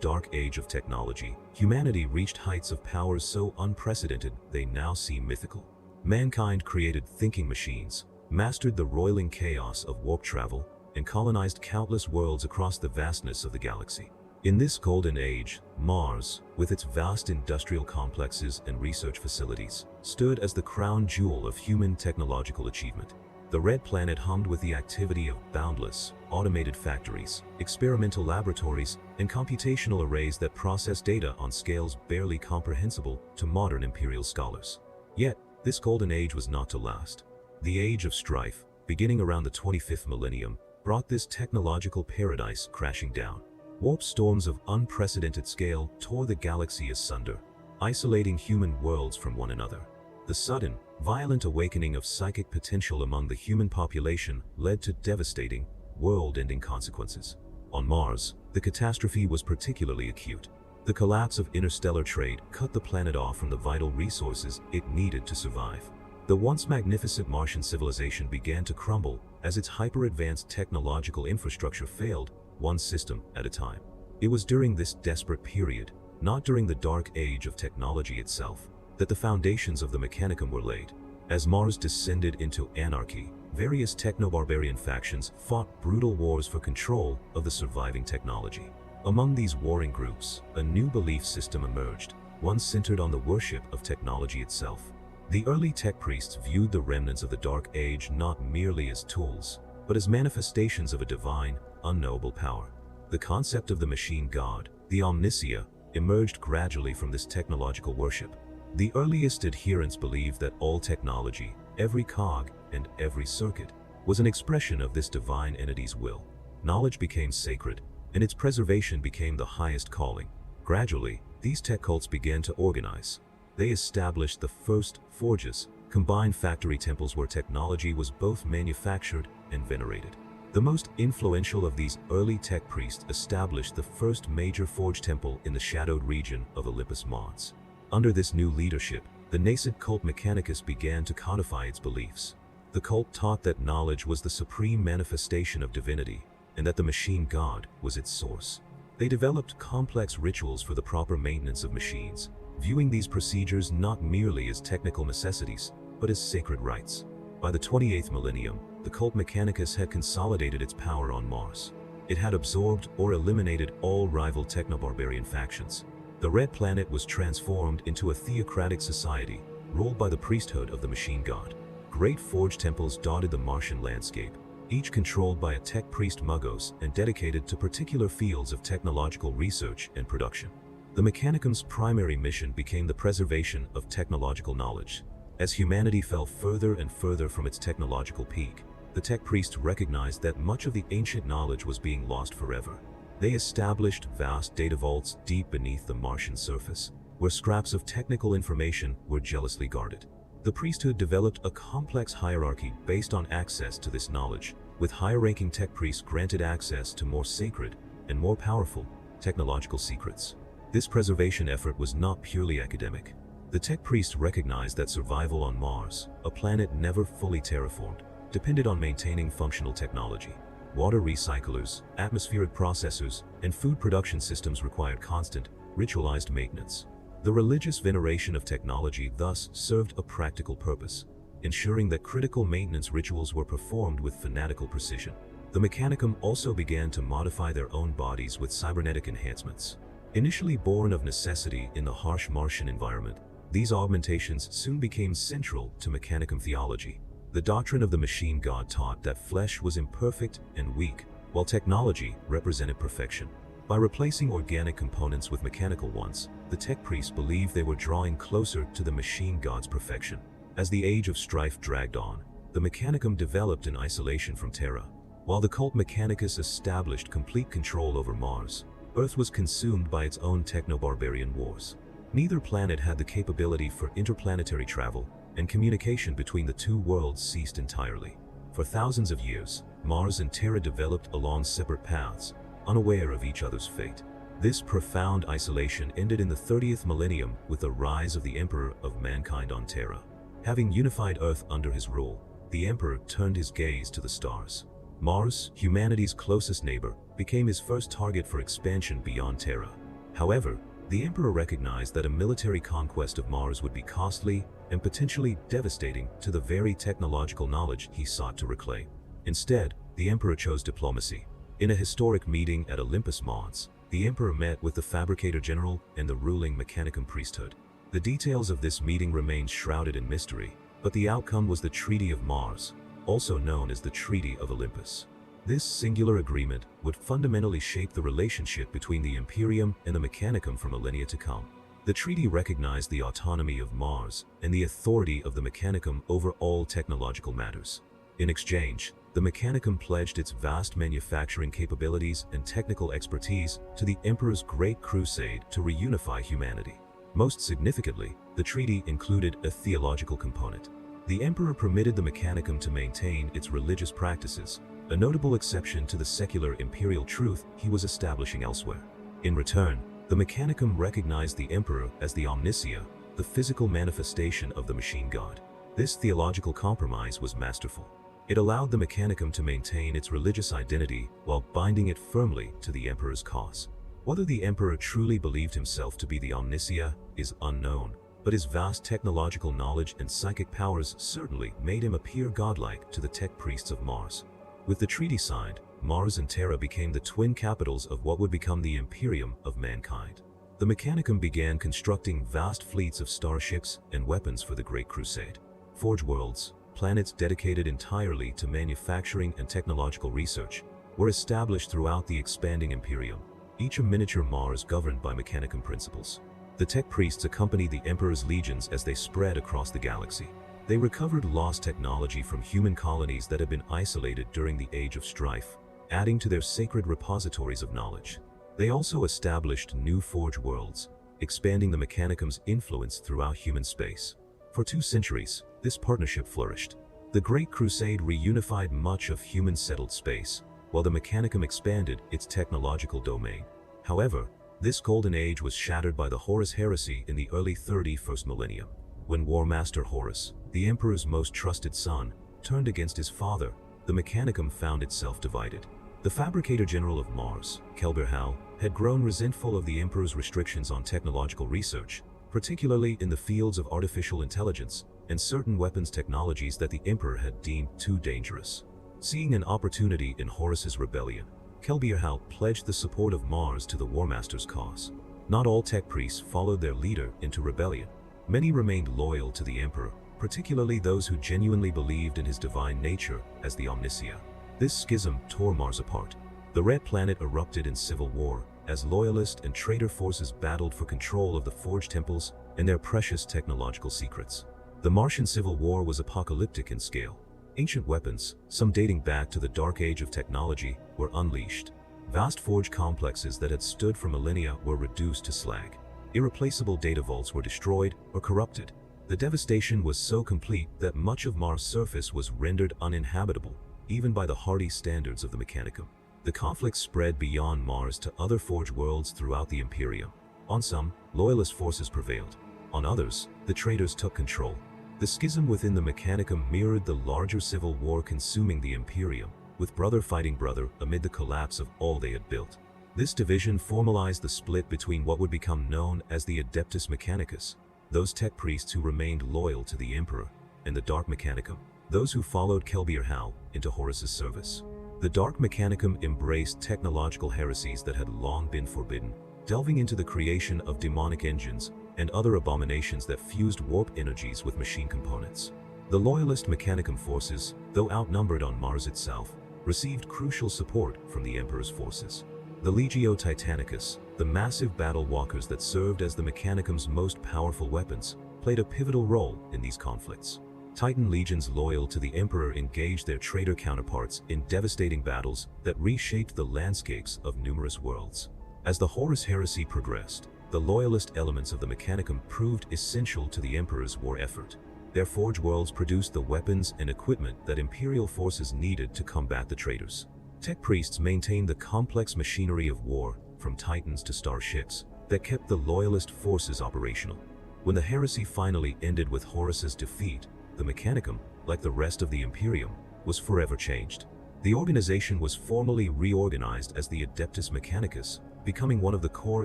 dark age of technology, humanity reached heights of power so unprecedented they now seem mythical. Mankind created thinking machines, mastered the roiling chaos of warp travel, and colonized countless worlds across the vastness of the galaxy. In this golden age, Mars, with its vast industrial complexes and research facilities, stood as the crown jewel of human technological achievement. The red planet hummed with the activity of boundless, automated factories, experimental laboratories, and computational arrays that process data on scales barely comprehensible to modern imperial scholars. Yet, this golden age was not to last. The Age of Strife, beginning around the 25th millennium, brought this technological paradise crashing down. Warp storms of unprecedented scale tore the galaxy asunder, isolating human worlds from one another. The sudden, violent awakening of psychic potential among the human population led to devastating, world-ending consequences. On Mars, the catastrophe was particularly acute. The collapse of interstellar trade cut the planet off from the vital resources it needed to survive. The once magnificent Martian civilization began to crumble as its hyper-advanced technological infrastructure failed, one system at a time. It was during this desperate period, not during the dark age of technology itself, that the foundations of the Mechanicum were laid. As Mars descended into anarchy, various techno-barbarian factions fought brutal wars for control of the surviving technology. Among these warring groups, a new belief system emerged, one centered on the worship of technology itself. The early tech priests viewed the remnants of the Dark Age not merely as tools, but as manifestations of a divine, unknowable power. The concept of the machine god, the omnisia, emerged gradually from this technological worship. The earliest adherents believed that all technology, every cog, and every circuit, was an expression of this divine entity's will. Knowledge became sacred, and its preservation became the highest calling. Gradually, these tech cults began to organize. They established the first forges, combined factory temples where technology was both manufactured and venerated. The most influential of these early tech priests established the first major forge temple in the shadowed region of Olympus Mons. Under this new leadership, the nascent Cult Mechanicus began to codify its beliefs. The cult taught that knowledge was the supreme manifestation of divinity, and that the machine god was its source. They developed complex rituals for the proper maintenance of machines, viewing these procedures not merely as technical necessities, but as sacred rites. By the 28th millennium, the Cult Mechanicus had consolidated its power on Mars. It had absorbed or eliminated all rival techno-barbarian factions. The Red Planet was transformed into a theocratic society, ruled by the priesthood of the machine god. Great forge temples dotted the Martian landscape, each controlled by a tech priest Magos and dedicated to particular fields of technological research and production. The Mechanicum's primary mission became the preservation of technological knowledge. As humanity fell further and further from its technological peak, the tech priests recognized that much of the ancient knowledge was being lost forever. They established vast data vaults deep beneath the Martian surface, where scraps of technical information were jealously guarded. The priesthood developed a complex hierarchy based on access to this knowledge, with higher-ranking tech priests granted access to more sacred and more powerful technological secrets. This preservation effort was not purely academic. The tech priests recognized that survival on Mars, a planet never fully terraformed, depended on maintaining functional technology. Water recyclers, atmospheric processors, and food production systems required constant, ritualized maintenance. The religious veneration of technology thus served a practical purpose, ensuring that critical maintenance rituals were performed with fanatical precision. The Mechanicum also began to modify their own bodies with cybernetic enhancements. Initially born of necessity in the harsh Martian environment, these augmentations soon became central to Mechanicum theology. The doctrine of the machine god taught that flesh was imperfect and weak, while technology represented perfection. By replacing organic components with mechanical ones, the tech priests believed they were drawing closer to the machine god's perfection. As the Age of Strife dragged on, the Mechanicum developed in isolation from Terra. While the Cult Mechanicus established complete control over Mars, Earth was consumed by its own techno-barbarian wars. Neither planet had the capability for interplanetary travel, and communication between the two worlds ceased entirely. For thousands of years, Mars and Terra developed along separate paths, unaware of each other's fate. This profound isolation ended in the 30th millennium with the rise of the Emperor of mankind on Terra. Having unified Earth under his rule, the Emperor turned his gaze to the stars. Mars, humanity's closest neighbor, became his first target for expansion beyond Terra. However, the Emperor recognized that a military conquest of Mars would be costly and potentially devastating to the very technological knowledge he sought to reclaim. Instead, the Emperor chose diplomacy. In a historic meeting at Olympus Mons, the Emperor met with the Fabricator General and the ruling Mechanicum priesthood. The details of this meeting remain shrouded in mystery, but the outcome was the Treaty of Mars, also known as the Treaty of Olympus. This singular agreement would fundamentally shape the relationship between the Imperium and the Mechanicum for millennia to come. The treaty recognized the autonomy of Mars and the authority of the Mechanicum over all technological matters. In exchange, the Mechanicum pledged its vast manufacturing capabilities and technical expertise to the Emperor's Great Crusade to reunify humanity. Most significantly, the treaty included a theological component. The Emperor permitted the Mechanicum to maintain its religious practices, a notable exception to the secular imperial truth he was establishing elsewhere. In return, the Mechanicum recognized the Emperor as the Omnia, the physical manifestation of the machine god. This theological compromise was masterful. It allowed the Mechanicum to maintain its religious identity while binding it firmly to the Emperor's cause. Whether the Emperor truly believed himself to be the Omnia is unknown, but his vast technological knowledge and psychic powers certainly made him appear godlike to the tech priests of Mars. With the treaty signed, Mars and Terra became the twin capitals of what would become the Imperium of mankind. The Mechanicum began constructing vast fleets of starships and weapons for the Great Crusade. Forge worlds, planets dedicated entirely to manufacturing and technological research, were established throughout the expanding Imperium, each a miniature Mars governed by Mechanicum principles. The tech priests accompanied the Emperor's legions as they spread across the galaxy. They recovered lost technology from human colonies that had been isolated during the Age of Strife, adding to their sacred repositories of knowledge. They also established new forge worlds, expanding the Mechanicum's influence throughout human space. For 2 centuries, this partnership flourished. The Great Crusade reunified much of human-settled space, while the Mechanicum expanded its technological domain. However, this golden age was shattered by the Horus Heresy in the early 31st millennium. When War Master Horus, the Emperor's most trusted son, turned against his father, the Mechanicum found itself divided. The Fabricator General of Mars, Kelbir, had grown resentful of the Emperor's restrictions on technological research, particularly in the fields of artificial intelligence and certain weapons technologies that the Emperor had deemed too dangerous. Seeing an opportunity in Horus's rebellion, Kelbir pledged the support of Mars to the War Master's cause. Not all tech priests followed their leader into rebellion. Many remained loyal to the Emperor, particularly those who genuinely believed in his divine nature as the Omnia. This schism tore Mars apart. The Red Planet erupted in civil war, as loyalist and traitor forces battled for control of the Forge Temples and their precious technological secrets. The Martian Civil War was apocalyptic in scale. Ancient weapons, some dating back to the Dark Age of technology, were unleashed. Vast forge complexes that had stood for millennia were reduced to slag. Irreplaceable data vaults were destroyed or corrupted. The devastation was so complete that much of Mars' surface was rendered uninhabitable, even by the hardy standards of the Mechanicum. The conflict spread beyond Mars to other forge worlds throughout the Imperium. On some, loyalist forces prevailed. On others, the traitors took control. The schism within the Mechanicum mirrored the larger civil war consuming the Imperium, with brother fighting brother amid the collapse of all they had built. This division formalized the split between what would become known as the Adeptus Mechanicus, those tech priests who remained loyal to the Emperor, and the Dark Mechanicum, those who followed Kelbir into Horus's service. The Dark Mechanicum embraced technological heresies that had long been forbidden, delving into the creation of demonic engines and other abominations that fused warp energies with machine components. The loyalist Mechanicum forces, though outnumbered on Mars itself, received crucial support from the Emperor's forces. The Legio Titanicus, the massive battle walkers that served as the Mechanicum's most powerful weapons, played a pivotal role in these conflicts. Titan Legions loyal to the Emperor engaged their traitor counterparts in devastating battles that reshaped the landscapes of numerous worlds. As the Horus Heresy progressed, the loyalist elements of the Mechanicum proved essential to the Emperor's war effort. Their forge worlds produced the weapons and equipment that Imperial forces needed to combat the traitors. Tech priests maintained the complex machinery of war, from titans to starships, that kept the loyalist forces operational. When the heresy finally ended with Horus's defeat, the Mechanicum, like the rest of the Imperium, was forever changed. The organization was formally reorganized as the Adeptus Mechanicus, becoming one of the core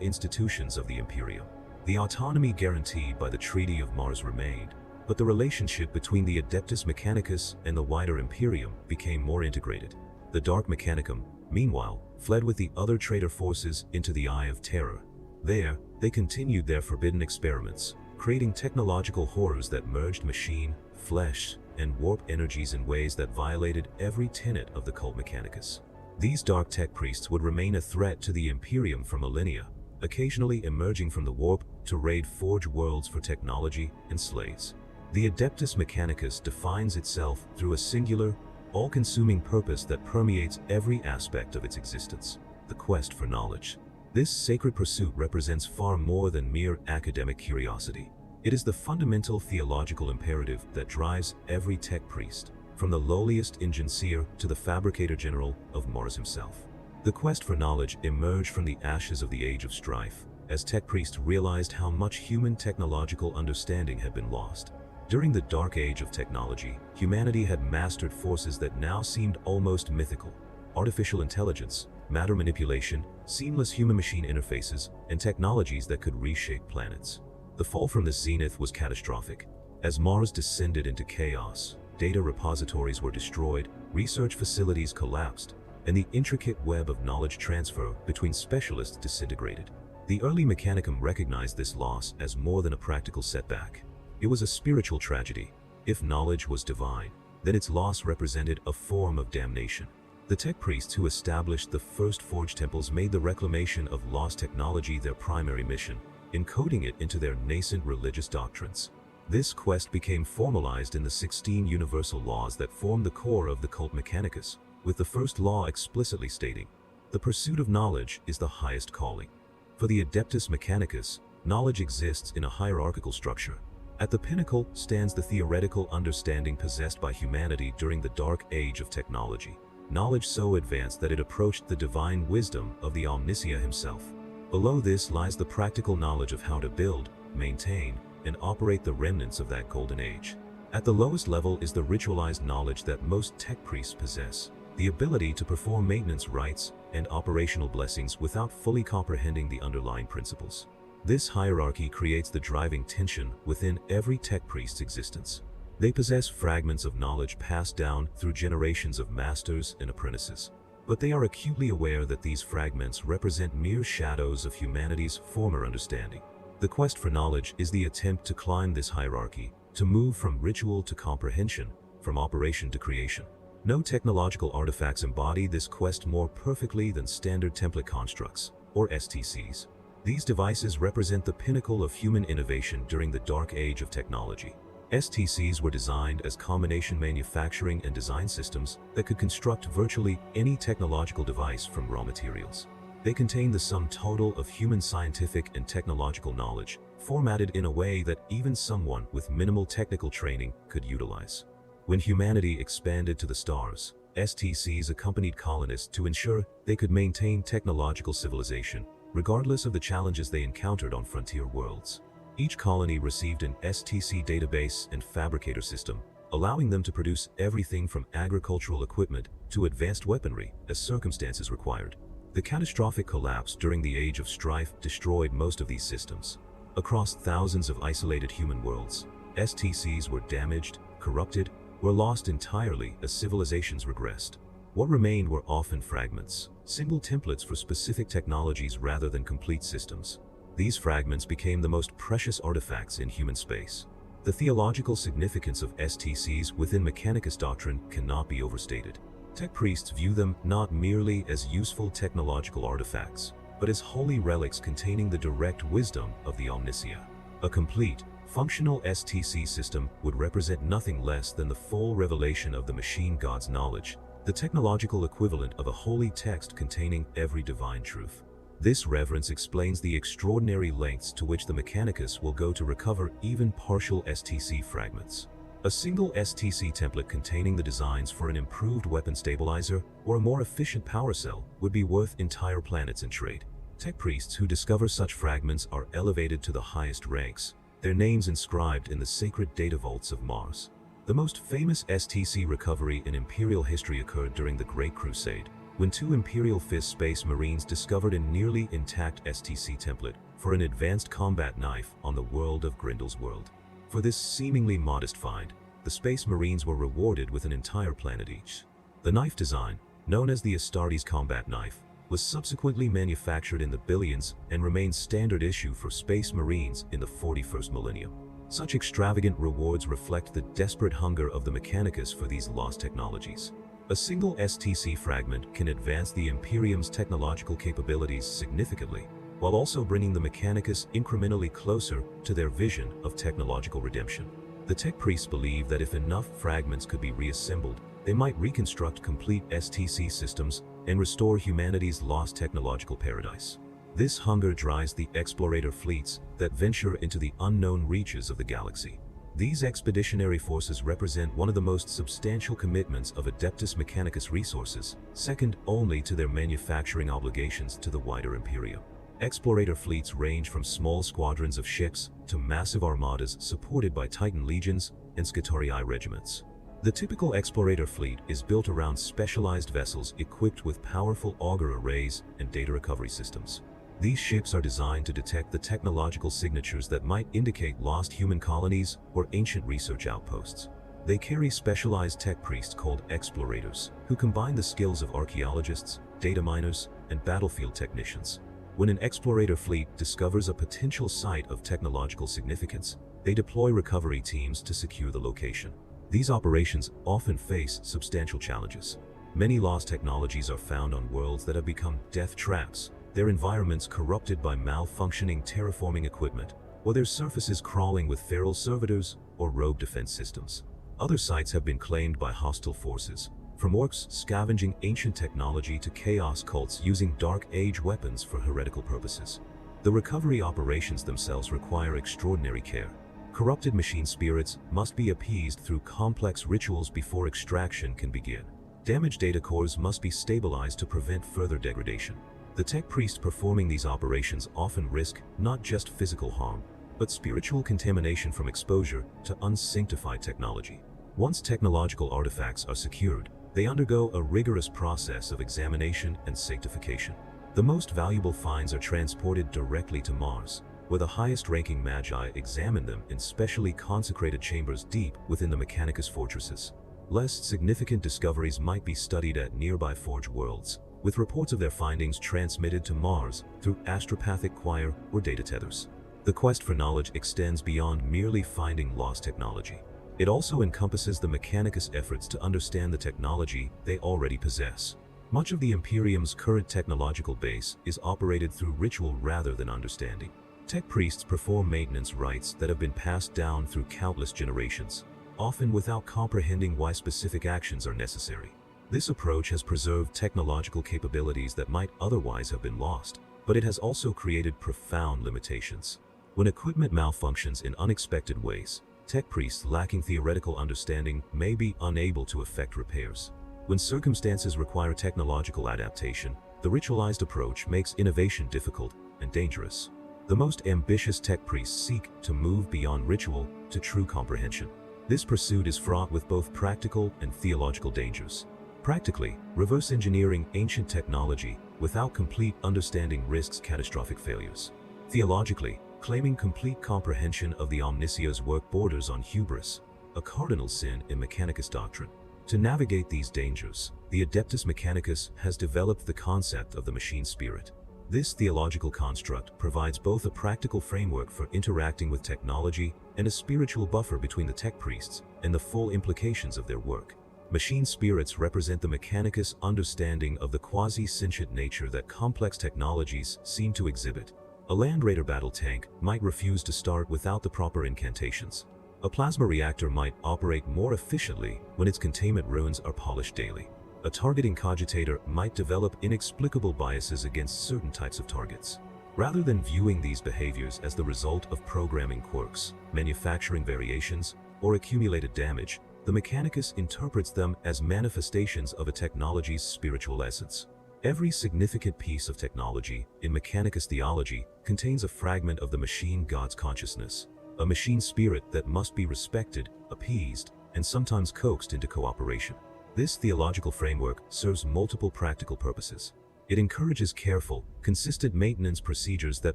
institutions of the Imperium. The autonomy guaranteed by the Treaty of Mars remained, but the relationship between the Adeptus Mechanicus and the wider Imperium became more integrated. The Dark Mechanicum, meanwhile, fled with the other traitor forces into the Eye of Terror. There, they continued their forbidden experiments, creating technological horrors that merged machine, flesh, and warp energies in ways that violated every tenet of the Cult Mechanicus. These dark tech priests would remain a threat to the Imperium for millennia, occasionally emerging from the warp to raid forge worlds for technology and slaves. The Adeptus Mechanicus defines itself through a singular, all-consuming purpose that permeates every aspect of its existence: the quest for knowledge. This sacred pursuit represents far more than mere academic curiosity. It is the fundamental theological imperative that drives every tech priest, from the lowliest engineer to the fabricator general of Mars himself. The quest for knowledge emerged from the ashes of the Age of Strife, as tech priests realized how much human technological understanding had been lost. During the dark age of technology, humanity had mastered forces that now seemed almost mythical: artificial intelligence, matter manipulation, seamless human-machine interfaces, and technologies that could reshape planets. The fall from this zenith was catastrophic. As Mars descended into chaos, data repositories were destroyed, research facilities collapsed, and the intricate web of knowledge transfer between specialists disintegrated. The early Mechanicum recognized this loss as more than a practical setback. It was a spiritual tragedy. If knowledge was divine, then its loss represented a form of damnation. The tech priests who established the first forge temples made the reclamation of lost technology their primary mission, encoding it into their nascent religious doctrines. This quest became formalized in the 16 universal laws that form the core of the Cult Mechanicus, with the first law explicitly stating, "The pursuit of knowledge is the highest calling." For the Adeptus Mechanicus, knowledge exists in a hierarchical structure. At the pinnacle stands the theoretical understanding possessed by humanity during the dark age of technology, knowledge so advanced that it approached the divine wisdom of the Omniscient himself. Below this lies the practical knowledge of how to build, maintain, and operate the remnants of that golden age. At the lowest level is the ritualized knowledge that most tech priests possess, the ability to perform maintenance rites and operational blessings without fully comprehending the underlying principles. This hierarchy creates the driving tension within every tech priest's existence. They possess fragments of knowledge passed down through generations of masters and apprentices, but they are acutely aware that these fragments represent mere shadows of humanity's former understanding. The quest for knowledge is the attempt to climb this hierarchy, to move from ritual to comprehension, from operation to creation. No technological artifacts embody this quest more perfectly than standard template constructs, or STCs. These devices represent the pinnacle of human innovation during the dark age of technology. STCs were designed as combination manufacturing and design systems that could construct virtually any technological device from raw materials. They contain the sum total of human scientific and technological knowledge, formatted in a way that even someone with minimal technical training could utilize. When humanity expanded to the stars, STCs accompanied colonists to ensure they could maintain technological civilization, regardless of the challenges they encountered on frontier worlds. Each colony received an STC database and fabricator system, allowing them to produce everything from agricultural equipment to advanced weaponry as circumstances required. The catastrophic collapse during the Age of Strife destroyed most of these systems. Across thousands of isolated human worlds, STCs were damaged, corrupted, or lost entirely as civilizations regressed. What remained were often fragments, single templates for specific technologies rather than complete systems. These fragments became the most precious artifacts in human space. The theological significance of STCs within Mechanicus doctrine cannot be overstated. Tech priests view them not merely as useful technological artifacts, but as holy relics containing the direct wisdom of the Omniscient. A complete, functional STC system would represent nothing less than the full revelation of the machine god's knowledge, the technological equivalent of a holy text containing every divine truth. This reverence explains the extraordinary lengths to which the Mechanicus will go to recover even partial STC fragments. A single STC template containing the designs for an improved weapon stabilizer or a more efficient power cell would be worth entire planets in trade. Tech priests who discover such fragments are elevated to the highest ranks, their names inscribed in the sacred data vaults of Mars. The most famous STC recovery in Imperial history occurred during the Great Crusade. when two Imperial Fist Space Marines discovered a nearly intact STC template for an advanced combat knife on the world of Grindel's world. For this seemingly modest find, the Space Marines were rewarded with an entire planet each. The knife design, known as the Astartes combat knife, was subsequently manufactured in the billions and remains standard issue for Space Marines in the 41st millennium. Such extravagant rewards reflect the desperate hunger of the Mechanicus for these lost technologies. A single STC fragment can advance the Imperium's technological capabilities significantly, while also bringing the Mechanicus incrementally closer to their vision of technological redemption. The tech priests believe that if enough fragments could be reassembled, they might reconstruct complete STC systems and restore humanity's lost technological paradise. This hunger drives the explorator fleets that venture into the unknown reaches of the galaxy. These expeditionary forces represent one of the most substantial commitments of Adeptus Mechanicus resources, second only to their manufacturing obligations to the wider Imperium. Explorator fleets range from small squadrons of ships to massive armadas supported by Titan Legions and Skitarii regiments. The typical explorator fleet is built around specialized vessels equipped with powerful auger arrays and data recovery systems. These ships are designed to detect the technological signatures that might indicate lost human colonies or ancient research outposts. They carry specialized tech priests called explorators, who combine the skills of archaeologists, data miners, and battlefield technicians. When an explorator fleet discovers a potential site of technological significance, they deploy recovery teams to secure the location. These operations often face substantial challenges. Many lost technologies are found on worlds that have become death traps, their environments corrupted by malfunctioning terraforming equipment, or their surfaces crawling with feral servitors or rogue defense systems. Other sites have been claimed by hostile forces, from orcs scavenging ancient technology to chaos cults using Dark Age weapons for heretical purposes. The recovery operations themselves require extraordinary care. Corrupted machine spirits must be appeased through complex rituals before extraction can begin. Damaged data cores must be stabilized to prevent further degradation. The tech priests performing these operations often risk not just physical harm, but spiritual contamination from exposure to unsanctified technology. Once technological artifacts are secured, they undergo a rigorous process of examination and sanctification. The most valuable finds are transported directly to Mars, where the highest-ranking Magi examine them in specially consecrated chambers deep within the Mechanicus fortresses. Less significant discoveries might be studied at nearby Forge worlds, with reports of their findings transmitted to Mars through astropathic choir or data tethers. The quest for knowledge extends beyond merely finding lost technology. It also encompasses the Mechanicus' efforts to understand the technology they already possess. Much of the Imperium's current technological base is operated through ritual rather than understanding. Tech priests perform maintenance rites that have been passed down through countless generations, often without comprehending why specific actions are necessary. This approach has preserved technological capabilities that might otherwise have been lost, but it has also created profound limitations. When equipment malfunctions in unexpected ways, tech priests lacking theoretical understanding may be unable to effect repairs. When circumstances require technological adaptation, the ritualized approach makes innovation difficult and dangerous. The most ambitious tech priests seek to move beyond ritual to true comprehension. This pursuit is fraught with both practical and theological dangers. Practically, reverse engineering ancient technology without complete understanding risks catastrophic failures. Theologically, claiming complete comprehension of the Omnisio's work borders on hubris, a cardinal sin in Mechanicus doctrine. To navigate these dangers, the Adeptus Mechanicus has developed the concept of the machine spirit. This theological construct provides both a practical framework for interacting with technology and a spiritual buffer between the tech priests and the full implications of their work. Machine spirits represent the Mechanicus' understanding of the quasi-sentient nature that complex technologies seem to exhibit. A Land Raider battle tank might refuse to start without the proper incantations. A plasma reactor might operate more efficiently when its containment runes are polished daily. A targeting cogitator might develop inexplicable biases against certain types of targets. Rather than viewing these behaviors as the result of programming quirks, manufacturing variations, or accumulated damage, the Mechanicus interprets them as manifestations of a technology's spiritual essence. Every significant piece of technology in Mechanicus theology contains a fragment of the machine god's consciousness, a machine spirit that must be respected, appeased, and sometimes coaxed into cooperation. This theological framework serves multiple practical purposes. It encourages careful, consistent maintenance procedures that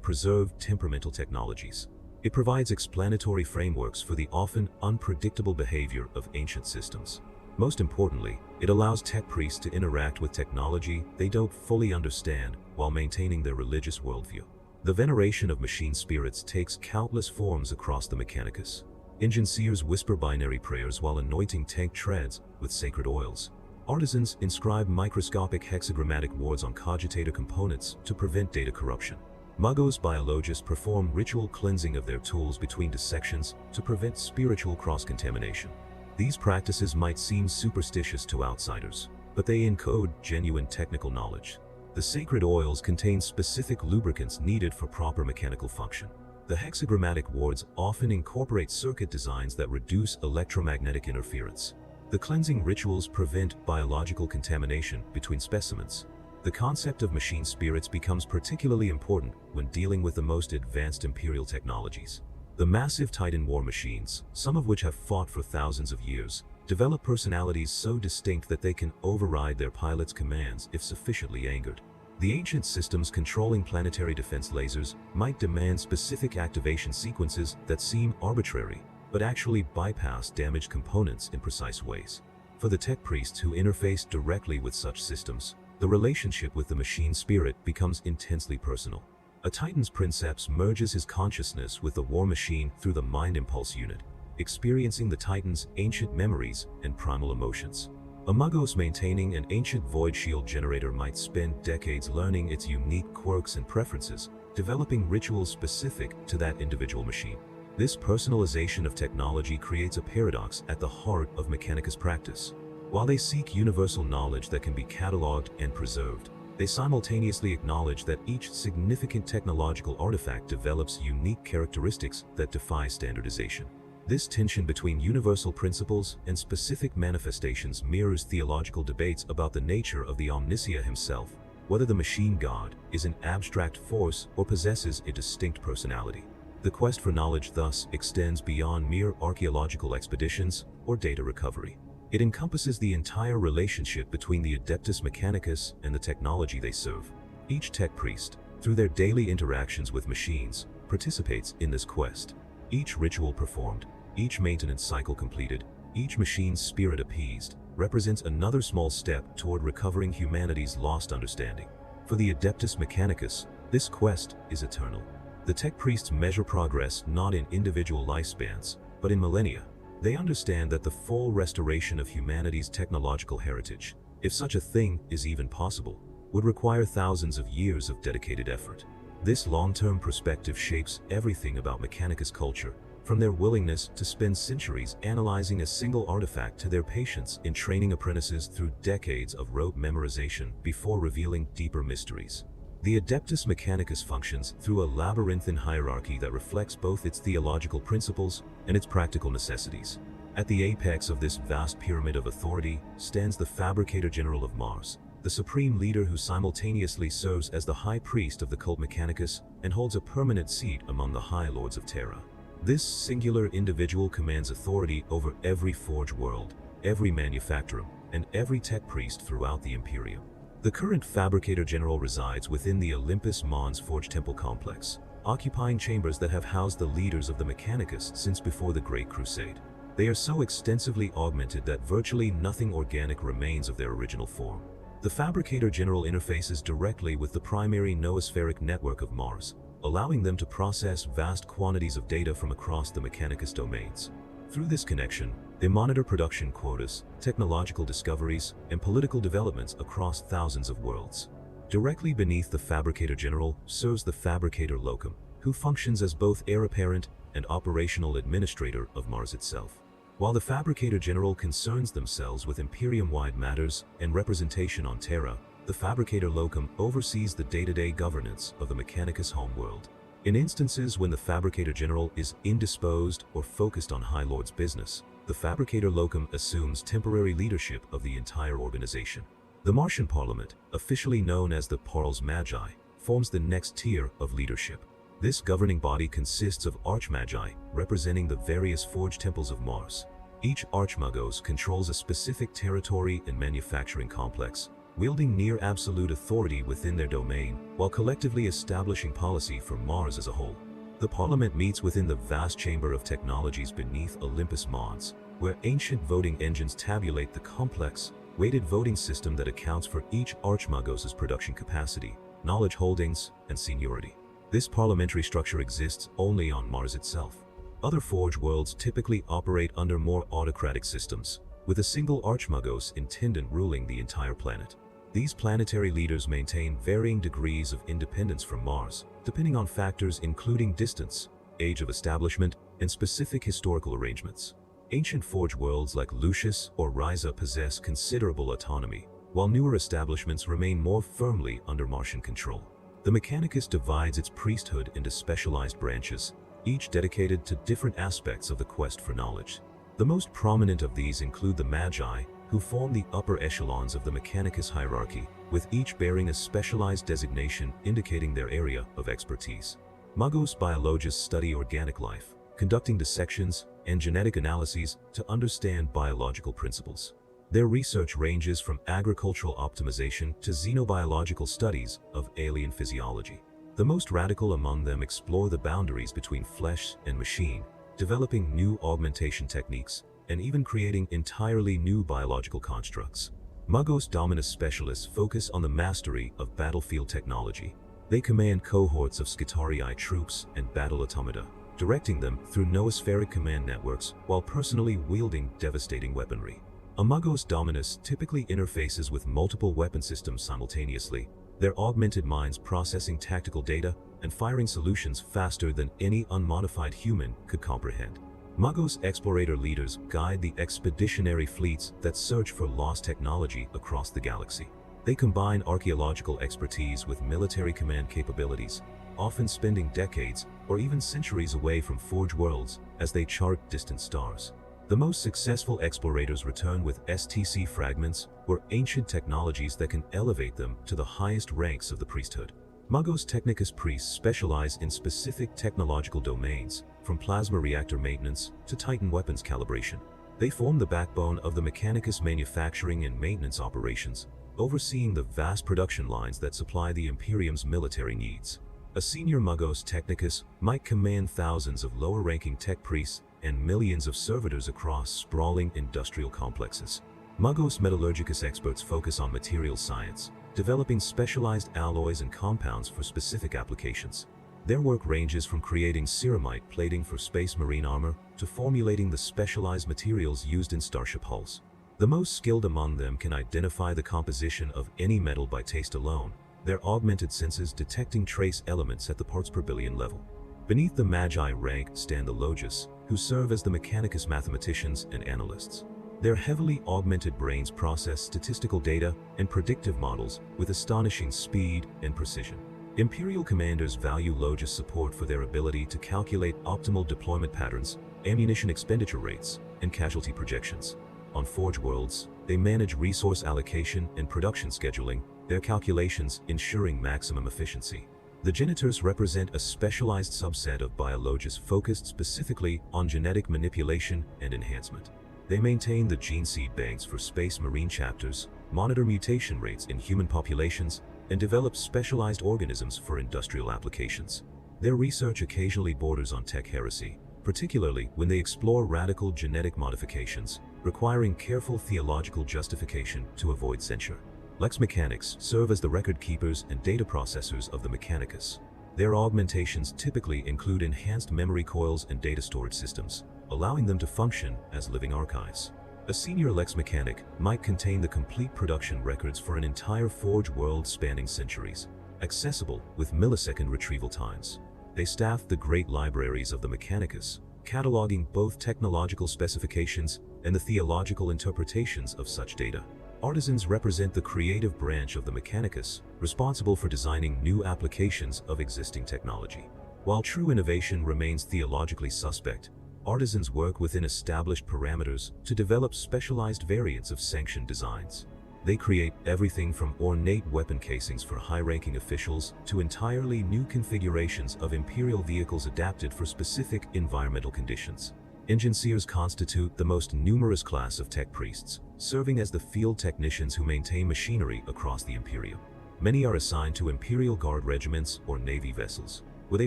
preserve temperamental technologies. It provides explanatory frameworks for the often unpredictable behavior of ancient systems. Most importantly, it allows tech priests to interact with technology they don't fully understand while maintaining their religious worldview. The veneration of machine spirits takes countless forms across the Mechanicus. Engineers whisper binary prayers while anointing tank treads with sacred oils. Artisans inscribe microscopic hexagrammatic wards on cogitator components to prevent data corruption. Magos biologists perform ritual cleansing of their tools between dissections to prevent spiritual cross-contamination. These practices might seem superstitious to outsiders, but they encode genuine technical knowledge. The sacred oils contain specific lubricants needed for proper mechanical function. The hexagrammatic wards often incorporate circuit designs that reduce electromagnetic interference. The cleansing rituals prevent biological contamination between specimens. The concept of machine spirits becomes particularly important when dealing with the most advanced Imperial technologies. The massive Titan war machines, some of which have fought for thousands of years, develop personalities so distinct that they can override their pilots' commands if sufficiently angered. The ancient systems controlling planetary defense lasers might demand specific activation sequences that seem arbitrary, but actually bypass damaged components in precise ways. For the tech priests who interface directly with such systems, the relationship with the machine spirit becomes intensely personal. A Titan's princeps merges his consciousness with the war machine through the mind impulse unit, experiencing the Titan's ancient memories and primal emotions. A Magos maintaining an ancient void shield generator might spend decades learning its unique quirks and preferences, developing rituals specific to that individual machine. This personalization of technology creates a paradox at the heart of Mechanicus practice. While they seek universal knowledge that can be cataloged and preserved, they simultaneously acknowledge that each significant technological artifact develops unique characteristics that defy standardization. This tension between universal principles and specific manifestations mirrors theological debates about the nature of the Omnicia himself, whether the machine god is an abstract force or possesses a distinct personality. The quest for knowledge thus extends beyond mere archaeological expeditions or data recovery. It encompasses the entire relationship between the Adeptus Mechanicus and the technology they serve. Each tech priest, through their daily interactions with machines, participates in this quest. Each ritual performed, each maintenance cycle completed, each machine's spirit appeased, represents another small step toward recovering humanity's lost understanding. For the Adeptus Mechanicus, this quest is eternal. The tech priests measure progress not in individual lifespans, but in millennia. They understand that the full restoration of humanity's technological heritage, if such a thing is even possible, would require thousands of years of dedicated effort. This long-term perspective shapes everything about Mechanicus culture, from their willingness to spend centuries analyzing a single artifact to their patience in training apprentices through decades of rote memorization before revealing deeper mysteries. The Adeptus Mechanicus functions through a labyrinthine hierarchy that reflects both its theological principles and its practical necessities. At the apex of this vast pyramid of authority stands the Fabricator General of Mars, the supreme leader who simultaneously serves as the high priest of the Cult Mechanicus and holds a permanent seat among the High Lords of Terra. This singular individual commands authority over every forge world, every manufactorum, and every tech priest throughout the Imperium. The current Fabricator General resides within the Olympus Mons Forge Temple complex, occupying chambers that have housed the leaders of the Mechanicus since before the Great Crusade. They are so extensively augmented that virtually nothing organic remains of their original form. The Fabricator General interfaces directly with the primary noospheric network of Mars, allowing them to process vast quantities of data from across the Mechanicus domains. Through this connection, they monitor production quotas, technological discoveries, and political developments across thousands of worlds. Directly beneath the Fabricator General serves the Fabricator Locum, who functions as both heir apparent and operational administrator of Mars itself. While the Fabricator General concerns themselves with Imperium-wide matters and representation on Terra, the Fabricator Locum oversees the day-to-day governance of the Mechanicus homeworld. In instances when the Fabricator General is indisposed or focused on High Lord's business, the Fabricator Locum assumes temporary leadership of the entire organization. The Martian Parliament, officially known as the Parles Magi, forms the next tier of leadership. This governing body consists of Archmagi, representing the various forge temples of Mars. Each Archmagos controls a specific territory and manufacturing complex, wielding near-absolute authority within their domain, while collectively establishing policy for Mars as a whole. The Parliament meets within the vast chamber of technologies beneath Olympus Mons, where ancient voting engines tabulate the complex, weighted voting system that accounts for each Archmagos' production capacity, knowledge holdings, and seniority. This parliamentary structure exists only on Mars itself. Other Forge worlds typically operate under more autocratic systems, with a single Archmagos intendant ruling the entire planet. These planetary leaders maintain varying degrees of independence from Mars, depending on factors including distance, age of establishment, and specific historical arrangements. Ancient Forge worlds like Lucius or Ryza possess considerable autonomy, while newer establishments remain more firmly under Martian control. The Mechanicus divides its priesthood into specialized branches, each dedicated to different aspects of the quest for knowledge. The most prominent of these include the Magi, who form the upper echelons of the Mechanicus hierarchy, with each bearing a specialized designation indicating their area of expertise. Magos biologists study organic life, conducting dissections and genetic analyses to understand biological principles. Their research ranges from agricultural optimization to xenobiological studies of alien physiology. The most radical among them explore the boundaries between flesh and machine, developing new augmentation techniques, and even creating entirely new biological constructs. Magos Dominus specialists focus on the mastery of battlefield technology. They command cohorts of Skitarii troops and battle automata, directing them through noospheric command networks while personally wielding devastating weaponry. A Magos Dominus typically interfaces with multiple weapon systems simultaneously, their augmented minds processing tactical data and firing solutions faster than any unmodified human could comprehend. Magos explorator leaders guide the expeditionary fleets that search for lost technology across the galaxy. They combine archaeological expertise with military command capabilities, often spending decades or even centuries away from Forge worlds as they chart distant stars. The most successful explorators return with STC fragments or ancient technologies that can elevate them to the highest ranks of the priesthood. Magos Technicus priests specialize in specific technological domains, from plasma reactor maintenance to Titan weapons calibration. They form the backbone of the Mechanicus manufacturing and maintenance operations, overseeing the vast production lines that supply the Imperium's military needs. A senior Magos Technicus might command thousands of lower-ranking tech priests and millions of servitors across sprawling industrial complexes. Magos Metallurgicus experts focus on material science, developing specialized alloys and compounds for specific applications. Their work ranges from creating ceramite plating for space marine armor to formulating the specialized materials used in starship hulls. The most skilled among them can identify the composition of any metal by taste alone, their augmented senses detecting trace elements at the parts per billion level. Beneath the Magi rank stand the Logists, who serve as the Mechanicus mathematicians and analysts. Their heavily augmented brains process statistical data and predictive models with astonishing speed and precision. Imperial commanders value Logist support for their ability to calculate optimal deployment patterns, ammunition expenditure rates, and casualty projections. On Forge worlds, they manage resource allocation and production scheduling, their calculations ensuring maximum efficiency. The Genitors represent a specialized subset of biologists focused specifically on genetic manipulation and enhancement. They maintain the gene seed banks for space marine chapters, monitor mutation rates in human populations, and develop specialized organisms for industrial applications. Their research occasionally borders on tech heresy, particularly when they explore radical genetic modifications, requiring careful theological justification to avoid censure. Lex Mechanics serve as the record keepers and data processors of the Mechanicus. Their augmentations typically include enhanced memory coils and data storage systems, allowing them to function as living archives. A senior Lex Mechanic might contain the complete production records for an entire Forge world spanning centuries, accessible with millisecond retrieval times. They staff the great libraries of the Mechanicus, cataloging both technological specifications and the theological interpretations of such data. Artisans represent the creative branch of the Mechanicus, responsible for designing new applications of existing technology. While true innovation remains theologically suspect, artisans work within established parameters to develop specialized variants of sanctioned designs. They create everything from ornate weapon casings for high-ranking officials to entirely new configurations of Imperial vehicles adapted for specific environmental conditions. Engineers constitute the most numerous class of tech priests, serving as the field technicians who maintain machinery across the Imperium. Many are assigned to Imperial Guard regiments or Navy vessels, where they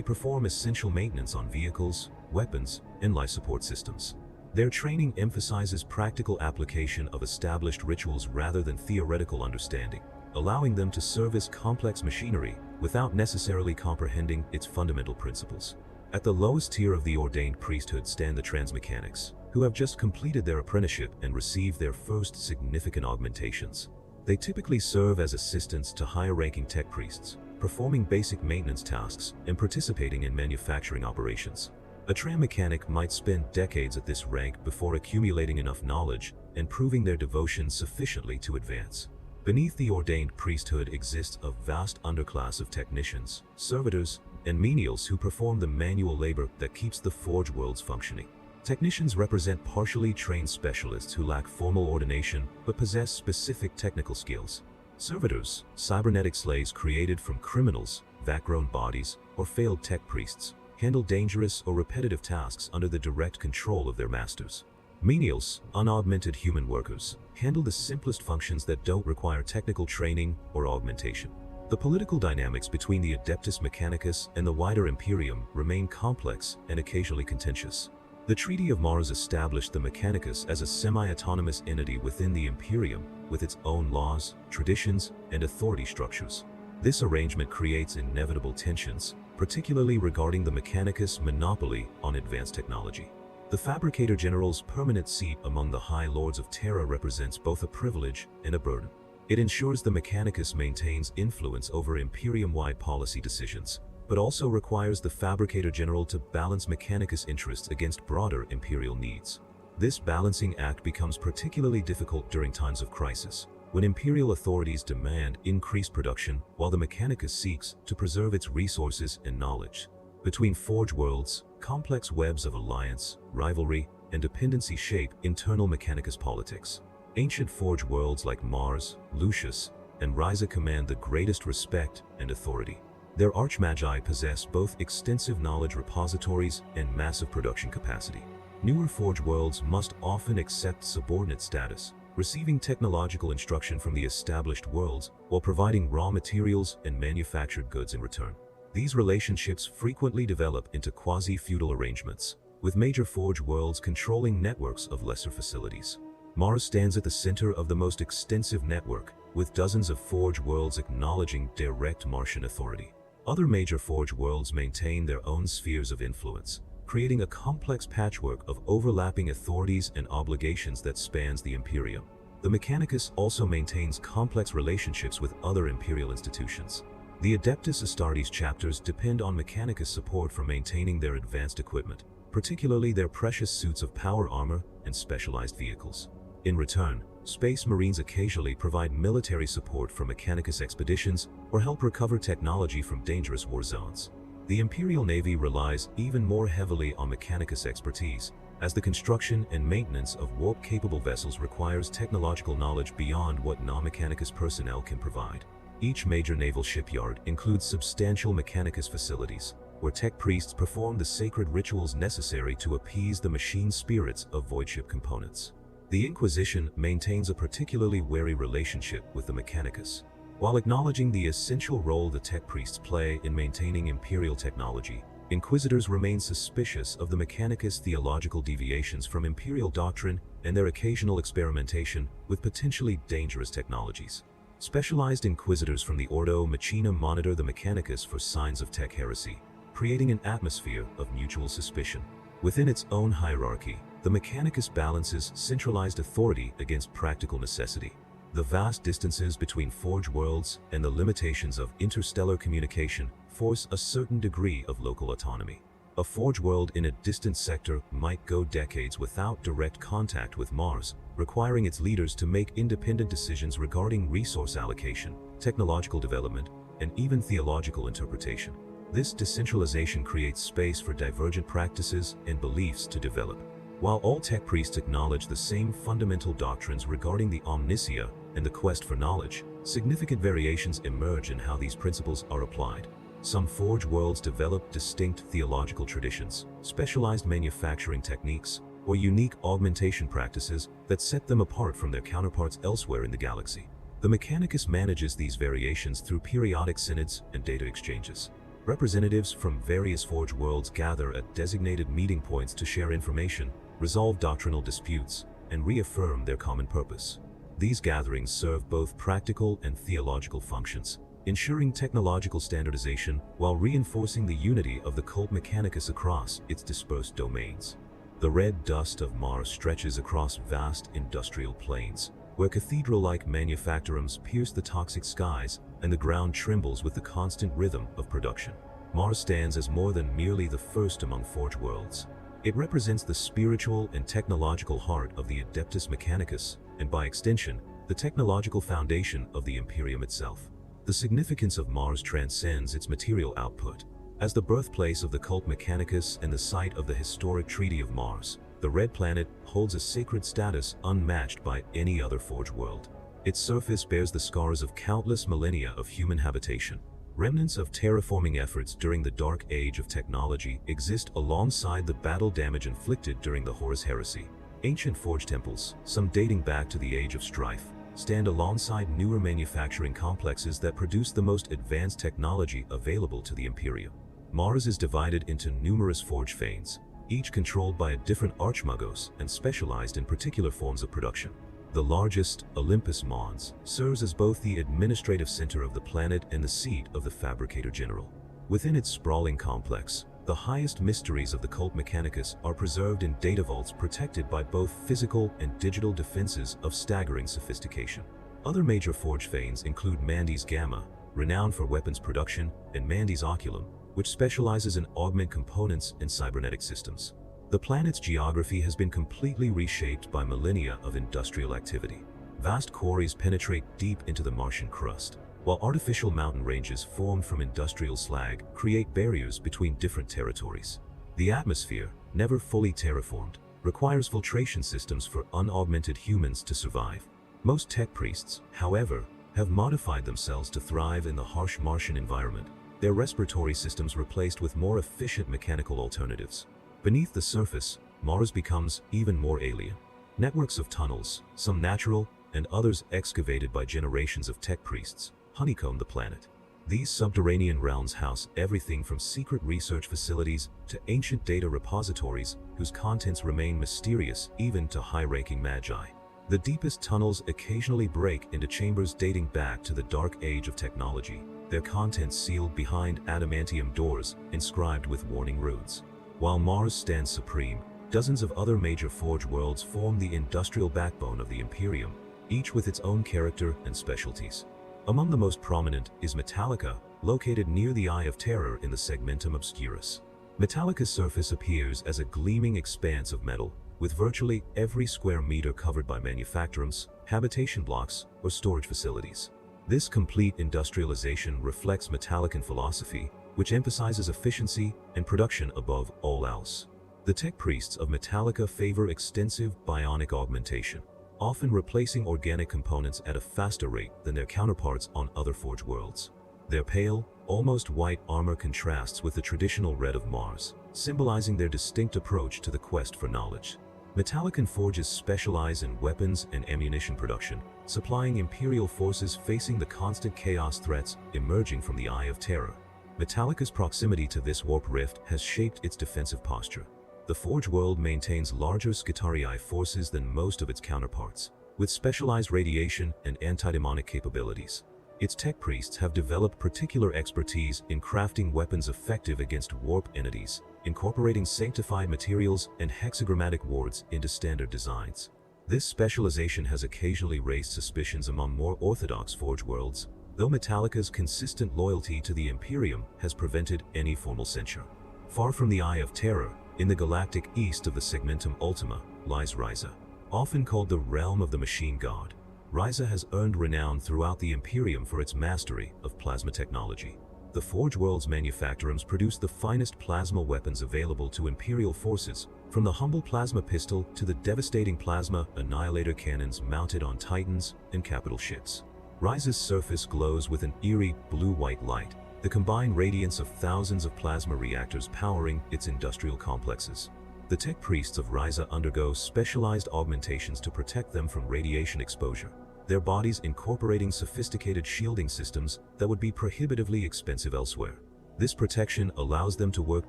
perform essential maintenance on vehicles, weapons, and life support systems. Their training emphasizes practical application of established rituals rather than theoretical understanding, allowing them to service complex machinery without necessarily comprehending its fundamental principles. At the lowest tier of the ordained priesthood stand the transmechanics, who have just completed their apprenticeship and received their first significant augmentations. They typically serve as assistants to higher-ranking tech priests, performing basic maintenance tasks and participating in manufacturing operations. A tram mechanic might spend decades at this rank before accumulating enough knowledge and proving their devotion sufficiently to advance. Beneath the ordained priesthood exists a vast underclass of technicians, servitors, and menials who perform the manual labor that keeps the Forge worlds functioning. Technicians represent partially trained specialists who lack formal ordination but possess specific technical skills. Servitors, cybernetic slaves created from criminals, vat-grown bodies, or failed tech priests, handle dangerous or repetitive tasks under the direct control of their masters. Menials, unaugmented human workers, handle the simplest functions that don't require technical training or augmentation. The political dynamics between the Adeptus Mechanicus and the wider Imperium remain complex and occasionally contentious. The Treaty of Mars established the Mechanicus as a semi-autonomous entity within the Imperium, with its own laws, traditions, and authority structures. This arrangement creates inevitable tensions, particularly regarding the Mechanicus' monopoly on advanced technology. The Fabricator General's permanent seat among the High Lords of Terra represents both a privilege and a burden. It ensures the Mechanicus maintains influence over Imperium-wide policy decisions, but also requires the Fabricator General to balance Mechanicus interests against broader Imperial needs. This balancing act becomes particularly difficult during times of crisis, when Imperial authorities demand increased production while the Mechanicus seeks to preserve its resources and knowledge. Between Forge worlds, complex webs of alliance, rivalry, and dependency shape internal Mechanicus politics. Ancient Forge worlds like Mars, Lucius, and Ryza command the greatest respect and authority. Their Archmagi possess both extensive knowledge repositories and massive production capacity. Newer Forge worlds must often accept subordinate status, receiving technological instruction from the established worlds while providing raw materials and manufactured goods in return. These relationships frequently develop into quasi-feudal arrangements, with major Forge worlds controlling networks of lesser facilities. Mars stands at the center of the most extensive network, with dozens of Forge worlds acknowledging direct Martian authority. Other major Forge worlds maintain their own spheres of influence, creating a complex patchwork of overlapping authorities and obligations that spans the Imperium. The Mechanicus also maintains complex relationships with other Imperial institutions. The Adeptus Astartes chapters depend on Mechanicus support for maintaining their advanced equipment, particularly their precious suits of power armor and specialized vehicles. In return, Space Marines occasionally provide military support for Mechanicus expeditions or help recover technology from dangerous war zones. The Imperial Navy relies even more heavily on Mechanicus expertise, as the construction and maintenance of warp-capable vessels requires technological knowledge beyond what non-Mechanicus personnel can provide. Each major naval shipyard includes substantial Mechanicus facilities, where tech priests perform the sacred rituals necessary to appease the machine spirits of void ship components. The Inquisition maintains a particularly wary relationship with the Mechanicus. While acknowledging the essential role the tech priests play in maintaining Imperial technology, Inquisitors remain suspicious of the Mechanicus' theological deviations from Imperial doctrine and their occasional experimentation with potentially dangerous technologies. Specialized Inquisitors from the Ordo Machina monitor the Mechanicus for signs of tech heresy, creating an atmosphere of mutual suspicion. Within its own hierarchy, the Mechanicus balances centralized authority against practical necessity. The vast distances between Forge worlds and the limitations of interstellar communication force a certain degree of local autonomy. A Forge world in a distant sector might go decades without direct contact with Mars, requiring its leaders to make independent decisions regarding resource allocation, technological development, and even theological interpretation. This decentralization creates space for divergent practices and beliefs to develop. While all tech priests acknowledge the same fundamental doctrines regarding the omniscia and the quest for knowledge, significant variations emerge in how these principles are applied. Some forge worlds develop distinct theological traditions, specialized manufacturing techniques, or unique augmentation practices that set them apart from their counterparts elsewhere in the galaxy. The Mechanicus manages these variations through periodic synods and data exchanges. Representatives from various forge worlds gather at designated meeting points to share information, resolve doctrinal disputes, and reaffirm their common purpose. These gatherings serve both practical and theological functions, ensuring technological standardization while reinforcing the unity of the Cult Mechanicus across its dispersed domains. The red dust of Mars stretches across vast industrial plains, where cathedral-like manufactorums pierce the toxic skies and the ground trembles with the constant rhythm of production. Mars stands as more than merely the first among forge worlds. It represents the spiritual and technological heart of the Adeptus Mechanicus, and by extension, the technological foundation of the Imperium itself. The significance of Mars transcends its material output. As the birthplace of the Cult Mechanicus and the site of the historic Treaty of Mars, the Red Planet holds a sacred status unmatched by any other forge world. Its surface bears the scars of countless millennia of human habitation. Remnants of terraforming efforts during the Dark Age of technology exist alongside the battle damage inflicted during the Horus Heresy. Ancient forge temples, some dating back to the Age of Strife, stand alongside newer manufacturing complexes that produce the most advanced technology available to the Imperium. Mars is divided into numerous forge fanes, each controlled by a different archmagos and specialized in particular forms of production. The largest, Olympus Mons, serves as both the administrative center of the planet and the seat of the Fabricator General. Within its sprawling complex, the highest mysteries of the Cult Mechanicus are preserved in data vaults protected by both physical and digital defenses of staggering sophistication. Other major forge fanes include Mandy's Gamma, renowned for weapons production, and Mandy's Oculum, which specializes in augment components and cybernetic systems. The planet's geography has been completely reshaped by millennia of industrial activity. Vast quarries penetrate deep into the Martian crust, while artificial mountain ranges formed from industrial slag create barriers between different territories. The atmosphere, never fully terraformed, requires filtration systems for unaugmented humans to survive. Most tech priests, however, have modified themselves to thrive in the harsh Martian environment, their respiratory systems replaced with more efficient mechanical alternatives. Beneath the surface, Mars becomes even more alien. Networks of tunnels, some natural and others excavated by generations of tech priests, honeycomb the planet. These subterranean realms house everything from secret research facilities to ancient data repositories whose contents remain mysterious even to high-ranking magi. The deepest tunnels occasionally break into chambers dating back to the Dark Age of technology, their contents sealed behind adamantium doors inscribed with warning runes. While Mars stands supreme, dozens of other major forge worlds form the industrial backbone of the Imperium, each with its own character and specialties. Among the most prominent is Metallica, located near the Eye of Terror in the Segmentum Obscurus. Metallica's surface appears as a gleaming expanse of metal, with virtually every square meter covered by manufactorums, habitation blocks, or storage facilities. This complete industrialization reflects Metallican philosophy, which emphasizes efficiency and production above all else. The tech priests of Metallica favor extensive bionic augmentation, often replacing organic components at a faster rate than their counterparts on other forge worlds. Their pale, almost white armor contrasts with the traditional red of Mars, symbolizing their distinct approach to the quest for knowledge. Metallican forges specialize in weapons and ammunition production, supplying Imperial forces facing the constant chaos threats emerging from the Eye of Terror. Metallica's proximity to this warp rift has shaped its defensive posture. The Forge world maintains larger Skitarii forces than most of its counterparts, with specialized radiation and anti-demonic capabilities. Its tech priests have developed particular expertise in crafting weapons effective against warp entities, incorporating sanctified materials and hexagrammatic wards into standard designs. This specialization has occasionally raised suspicions among more orthodox Forge worlds, though Metallica's consistent loyalty to the Imperium has prevented any formal censure. Far from the Eye of Terror, in the galactic east of the Segmentum Ultima, lies Ryza. Often called the realm of the machine god, Ryza has earned renown throughout the Imperium for its mastery of plasma technology. The Forge world's manufactorums produce the finest plasma weapons available to Imperial forces, from the humble plasma pistol to the devastating plasma annihilator cannons mounted on Titans and capital ships. Ryza's surface glows with an eerie blue-white light, the combined radiance of thousands of plasma reactors powering its industrial complexes. The tech priests of Ryza undergo specialized augmentations to protect them from radiation exposure, their bodies incorporating sophisticated shielding systems that would be prohibitively expensive elsewhere. This protection allows them to work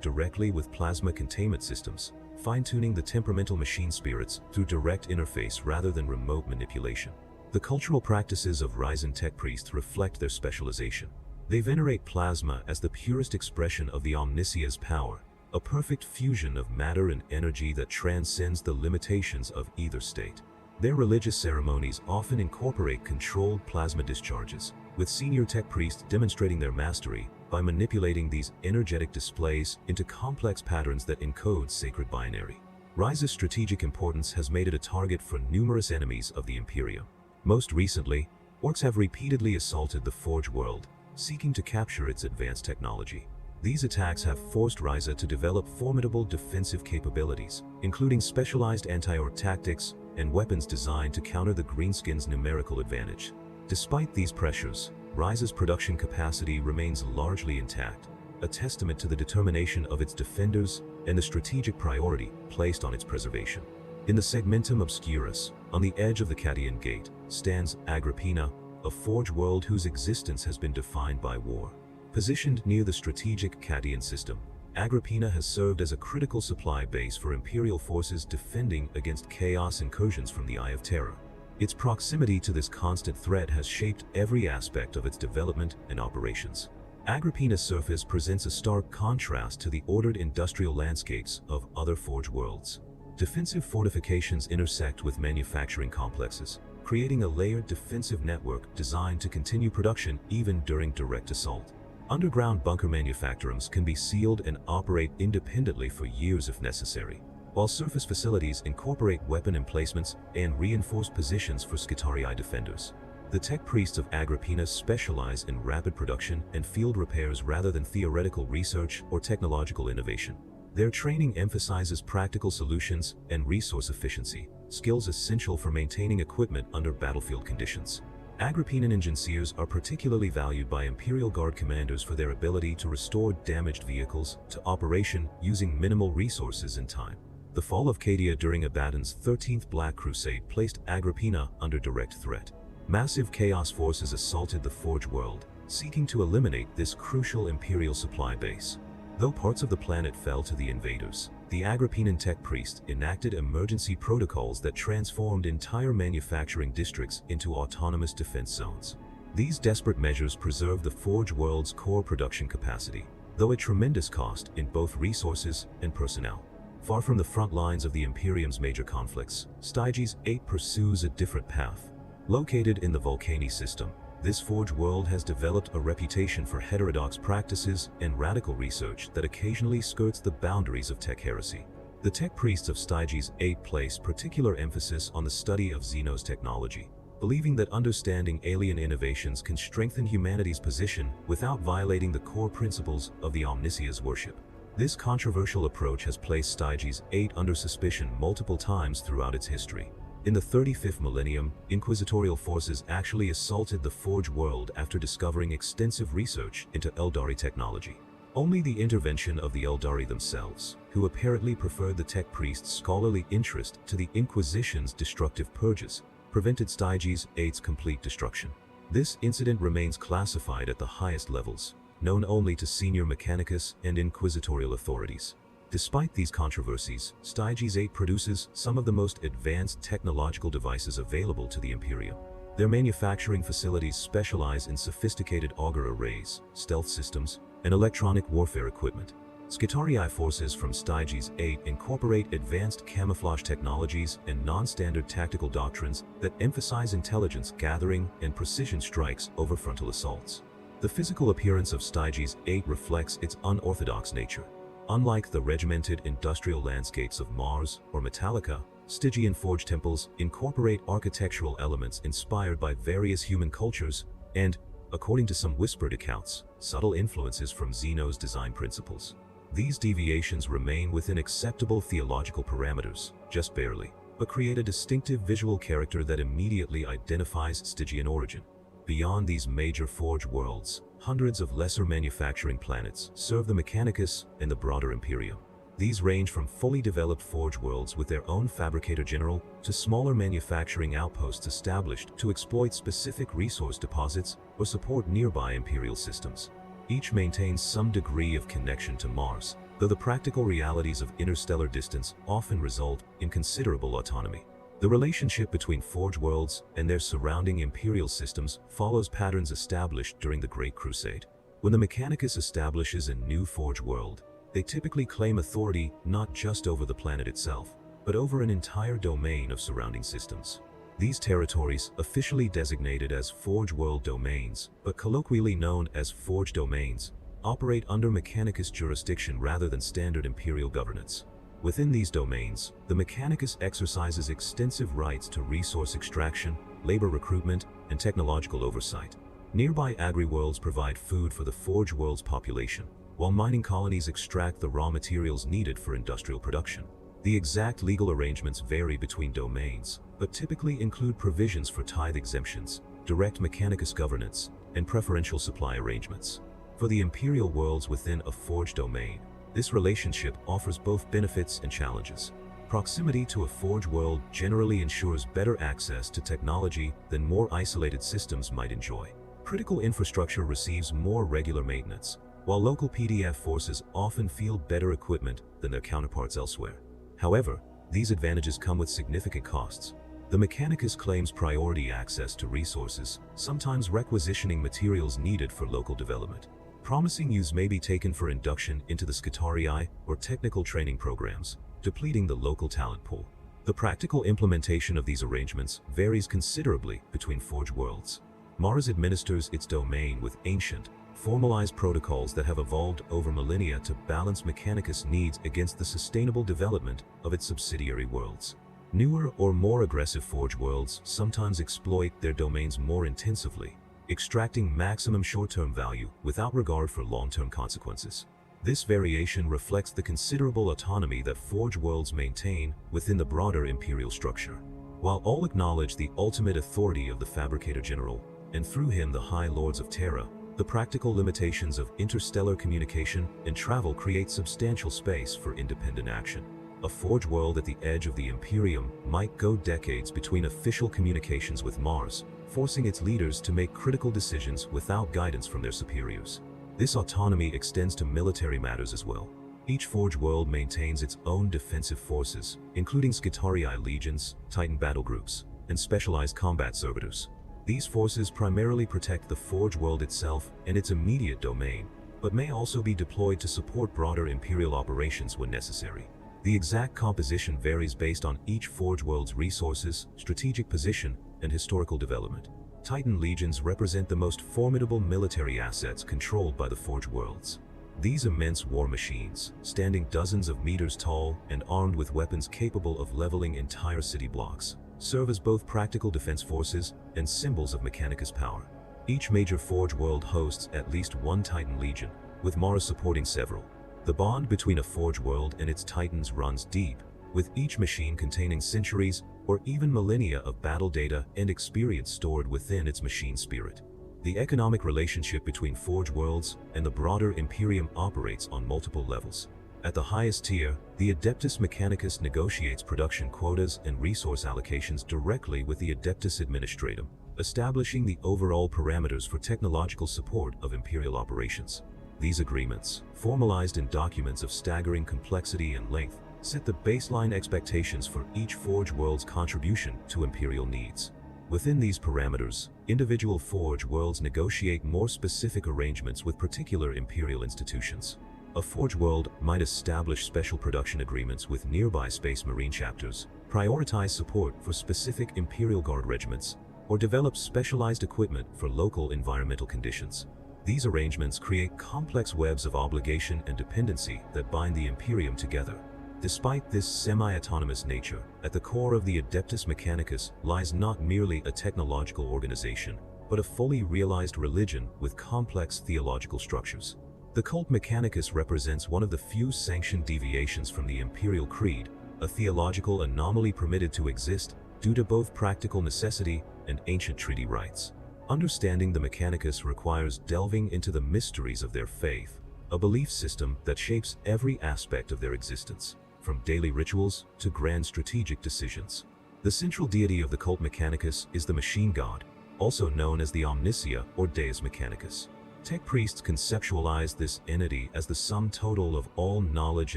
directly with plasma containment systems, fine-tuning the temperamental machine spirits through direct interface rather than remote manipulation. The cultural practices of Ryzen tech priests reflect their specialization. They venerate plasma as the purest expression of the Omnissiah's power, a perfect fusion of matter and energy that transcends the limitations of either state. Their religious ceremonies often incorporate controlled plasma discharges, with senior tech priests demonstrating their mastery by manipulating these energetic displays into complex patterns that encode sacred binary. Ryza's strategic importance has made it a target for numerous enemies of the Imperium. Most recently, orcs have repeatedly assaulted the Forge world, seeking to capture its advanced technology. These attacks have forced Ryza to develop formidable defensive capabilities, including specialized anti-orc tactics and weapons designed to counter the Greenskins' numerical advantage. Despite these pressures, Ryza's production capacity remains largely intact, a testament to the determination of its defenders and the strategic priority placed on its preservation. In the Segmentum Obscurus, on the edge of the Cadian Gate, stands Agrippina, a Forge world whose existence has been defined by war. Positioned near the strategic Cadian system, Agrippina has served as a critical supply base for Imperial forces defending against chaos incursions from the Eye of Terror. Its proximity to this constant threat has shaped every aspect of its development and operations. Agrippina's surface presents a stark contrast to the ordered industrial landscapes of other Forge worlds. Defensive fortifications intersect with manufacturing complexes, creating a layered defensive network designed to continue production even during direct assault. Underground bunker manufactorums can be sealed and operate independently for years if necessary, while surface facilities incorporate weapon emplacements and reinforced positions for Skitarii defenders. The tech priests of Agrippina specialize in rapid production and field repairs rather than theoretical research or technological innovation. Their training emphasizes practical solutions and resource efficiency, skills essential for maintaining equipment under battlefield conditions. Agrippinian engineers are particularly valued by Imperial Guard commanders for their ability to restore damaged vehicles to operation using minimal resources and time. The fall of Cadia during Abaddon's 13th Black Crusade placed Agrippina under direct threat. Massive chaos forces assaulted the Forge world, seeking to eliminate this crucial Imperial supply base. Though parts of the planet fell to the invaders, the Agrippinian tech priests enacted emergency protocols that transformed entire manufacturing districts into autonomous defense zones. These desperate measures preserved the Forge world's core production capacity, though at tremendous cost in both resources and personnel. Far from the front lines of the Imperium's major conflicts, Styges 8 pursues a different path. Located in the Vulcani system, this Forge world has developed a reputation for heterodox practices and radical research that occasionally skirts the boundaries of tech heresy. The tech priests of Styges 8 place particular emphasis on the study of Xenos technology, believing that understanding alien innovations can strengthen humanity's position without violating the core principles of the Omnissiah's worship. This controversial approach has placed Styges 8 under suspicion multiple times throughout its history. In the 35th millennium, inquisitorial forces actually assaulted the Forge world after discovering extensive research into Eldari technology. Only the intervention of the Eldari themselves, who apparently preferred the tech priests' scholarly interest to the Inquisition's destructive purges, prevented Styges 8's complete destruction. This incident remains classified at the highest levels, known only to senior Mechanicus and inquisitorial authorities. Despite these controversies, Styges 8 produces some of the most advanced technological devices available to the Imperium. Their manufacturing facilities specialize in sophisticated auger arrays, stealth systems, and electronic warfare equipment. Skitarii forces from Styges 8 incorporate advanced camouflage technologies and non-standard tactical doctrines that emphasize intelligence gathering and precision strikes over frontal assaults. The physical appearance of Styges 8 reflects its unorthodox nature. Unlike the regimented industrial landscapes of Mars or Metallica, Stygian forge temples incorporate architectural elements inspired by various human cultures and, according to some whispered accounts, subtle influences from Xeno's design principles. These deviations remain within acceptable theological parameters, just barely, but create a distinctive visual character that immediately identifies Stygian origin. Beyond these major forge worlds, hundreds of lesser manufacturing planets serve the Mechanicus and the broader Imperium. These range from fully developed forge worlds with their own fabricator general to smaller manufacturing outposts established to exploit specific resource deposits or support nearby Imperial systems. Each maintains some degree of connection to Mars, though the practical realities of interstellar distance often result in considerable autonomy. The relationship between forge worlds and their surrounding Imperial systems follows patterns established during the Great Crusade. When the Mechanicus establishes a new forge world, they typically claim authority not just over the planet itself, but over an entire domain of surrounding systems. These territories, officially designated as Forge World domains, but colloquially known as Forge domains, operate under Mechanicus jurisdiction rather than standard Imperial governance. Within these domains, the Mechanicus exercises extensive rights to resource extraction, labor recruitment, and technological oversight. Nearby agri-worlds provide food for the Forge World's population, while mining colonies extract the raw materials needed for industrial production. The exact legal arrangements vary between domains, but typically include provisions for tithe exemptions, direct Mechanicus governance, and preferential supply arrangements. For the Imperial worlds within a Forge domain, this relationship offers both benefits and challenges. Proximity to a Forge world generally ensures better access to technology than more isolated systems might enjoy. Critical infrastructure receives more regular maintenance, while local PDF forces often field better equipment than their counterparts elsewhere. However, these advantages come with significant costs. The Mechanicus claims priority access to resources, sometimes requisitioning materials needed for local development. Promising youths may be taken for induction into the Skitarii or technical training programs, depleting the local talent pool. The practical implementation of these arrangements varies considerably between Forge worlds. Mars administers its domain with ancient, formalized protocols that have evolved over millennia to balance Mechanicus needs against the sustainable development of its subsidiary worlds. Newer or more aggressive Forge worlds sometimes exploit their domains more intensively, extracting maximum short-term value without regard for long-term consequences. This variation reflects the considerable autonomy that Forge worlds maintain within the broader Imperial structure. While all acknowledge the ultimate authority of the Fabricator General, and through him the High Lords of Terra, the practical limitations of interstellar communication and travel create substantial space for independent action. A Forge world at the edge of the Imperium might go decades between official communications with Mars, forcing its leaders to make critical decisions without guidance from their superiors. This autonomy extends to military matters as well. Each Forge world maintains its own defensive forces, including Skitarii legions, Titan battle groups, and specialized combat servitors. These forces primarily protect the Forge world itself and its immediate domain, but may also be deployed to support broader Imperial operations when necessary. The exact composition varies based on each Forge world's resources, strategic position, and historical development. Titan Legions represent the most formidable military assets controlled by the Forge worlds. These immense war machines, standing dozens of meters tall and armed with weapons capable of leveling entire city blocks, serve as both practical defense forces and symbols of Mechanicus power. Each major Forge world hosts at least one Titan Legion, with Mars supporting several. The bond between a Forge world and its Titans runs deep, with each machine containing centuries or even millennia of battle data and experience stored within its machine spirit. The economic relationship between Forge worlds and the broader Imperium operates on multiple levels. At the highest tier, the Adeptus Mechanicus negotiates production quotas and resource allocations directly with the Adeptus Administratum, establishing the overall parameters for technological support of Imperial operations. These agreements, formalized in documents of staggering complexity and length, set the baseline expectations for each Forge world's contribution to Imperial needs. Within these parameters, individual Forge worlds negotiate more specific arrangements with particular Imperial institutions. A Forge world might establish special production agreements with nearby Space Marine chapters, prioritize support for specific Imperial Guard regiments, or develop specialized equipment for local environmental conditions. These arrangements create complex webs of obligation and dependency that bind the Imperium together. Despite this semi-autonomous nature, at the core of the Adeptus Mechanicus lies not merely a technological organization, but a fully realized religion with complex theological structures. The Cult Mechanicus represents one of the few sanctioned deviations from the Imperial Creed, a theological anomaly permitted to exist due to both practical necessity and ancient treaty rights. Understanding the Mechanicus requires delving into the mysteries of their faith, a belief system that shapes every aspect of their existence, from daily rituals to grand strategic decisions. The central deity of the Cult Mechanicus is the machine god, also known as the Omnia or Deus Mechanicus. Tech priests conceptualize this entity as the sum total of all knowledge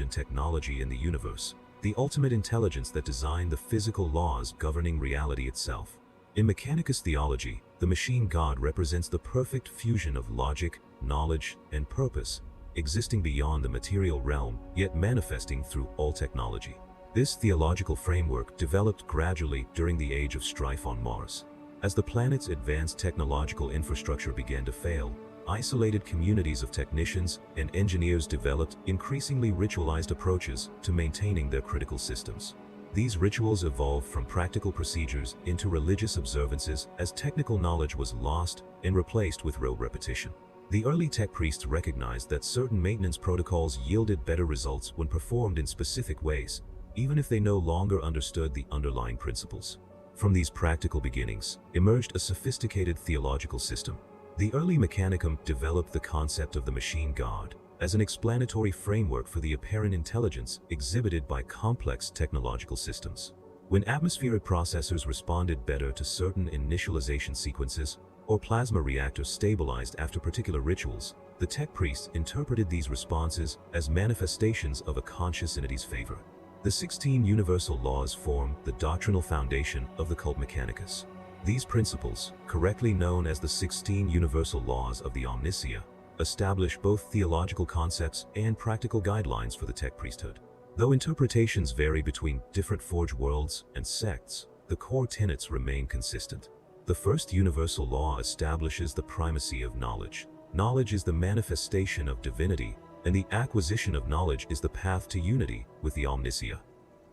and technology in the universe, the ultimate intelligence that designed the physical laws governing reality itself. In Mechanicus theology, the machine god represents the perfect fusion of logic, knowledge, and purpose, existing beyond the material realm, yet manifesting through all technology. This theological framework developed gradually during the Age of Strife on Mars. As the planet's advanced technological infrastructure began to fail, isolated communities of technicians and engineers developed increasingly ritualized approaches to maintaining their critical systems. These rituals evolved from practical procedures into religious observances as technical knowledge was lost and replaced with rote repetition. The early tech priests recognized that certain maintenance protocols yielded better results when performed in specific ways, even if they no longer understood the underlying principles. From these practical beginnings emerged a sophisticated theological system. The early Mechanicum developed the concept of the machine god as an explanatory framework for the apparent intelligence exhibited by complex technological systems. When atmospheric processors responded better to certain initialization sequences, or plasma reactors stabilized after particular rituals, the tech priests interpreted these responses as manifestations of a conscious entity's favor. The 16 universal laws form the doctrinal foundation of the Cult Mechanicus. These principles, correctly known as the 16 universal laws of the Omnia, establish both theological concepts and practical guidelines for the tech priesthood. Though interpretations vary between different forge worlds and sects, the core tenets remain consistent. The first universal law establishes the primacy of knowledge. Knowledge is the manifestation of divinity, and the acquisition of knowledge is the path to unity with the Omnia.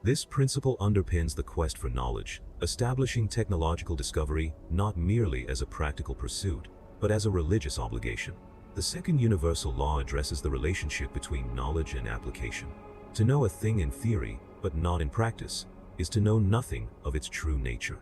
This principle underpins the quest for knowledge, establishing technological discovery not merely as a practical pursuit, but as a religious obligation. The second universal law addresses the relationship between knowledge and application. To know a thing in theory, but not in practice, is to know nothing of its true nature.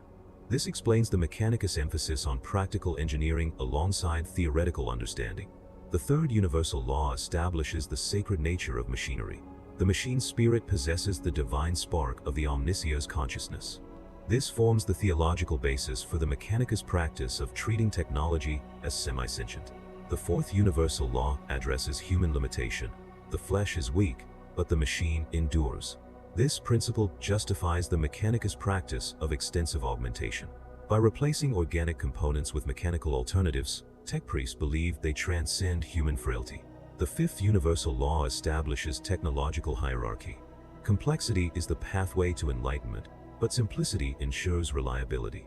This explains the Mechanicus' emphasis on practical engineering alongside theoretical understanding. The third universal law establishes the sacred nature of machinery. The machine spirit possesses the divine spark of the Omnia's consciousness. This forms the theological basis for the Mechanicus' practice of treating technology as semi-sentient. The fourth universal law addresses human limitation. The flesh is weak, but the machine endures. This principle justifies the Mechanicus' practice of extensive augmentation. By replacing organic components with mechanical alternatives, tech priests believe they transcend human frailty. The fifth universal law establishes technological hierarchy. Complexity is the pathway to enlightenment, but simplicity ensures reliability.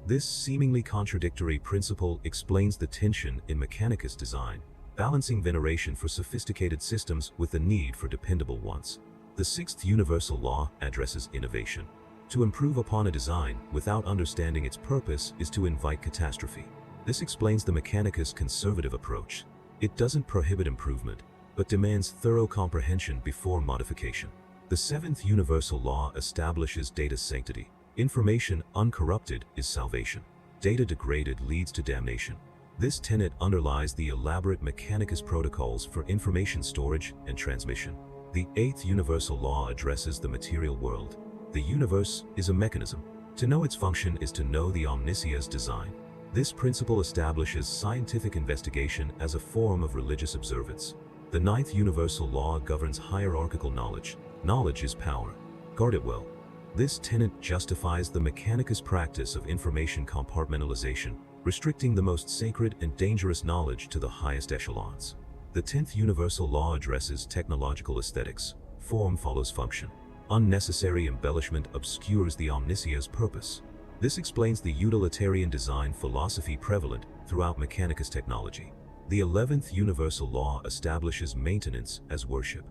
This seemingly contradictory principle explains the tension in Mechanicus design, balancing veneration for sophisticated systems with the need for dependable ones. The sixth universal law addresses innovation. To improve upon a design without understanding its purpose is to invite catastrophe. This explains the Mechanicus' conservative approach. It doesn't prohibit improvement, but demands thorough comprehension before modification. The seventh universal law establishes data sanctity. Information uncorrupted is salvation. Data degraded leads to damnation. This tenet underlies the elaborate Mechanicus protocols for information storage and transmission. The eighth universal law addresses the material world. The universe is a mechanism. To know its function is to know the Omnia's design. This principle establishes scientific investigation as a form of religious observance. The ninth universal law governs hierarchical knowledge. Knowledge is power. Guard it well. This tenet justifies the Mechanicus' practice of information compartmentalization, restricting the most sacred and dangerous knowledge to the highest echelons. The 10th universal law addresses technological aesthetics. Form follows function. Unnecessary embellishment obscures the Omnia's purpose. This explains the utilitarian design philosophy prevalent throughout Mechanicus technology. The 11th universal law establishes maintenance as worship.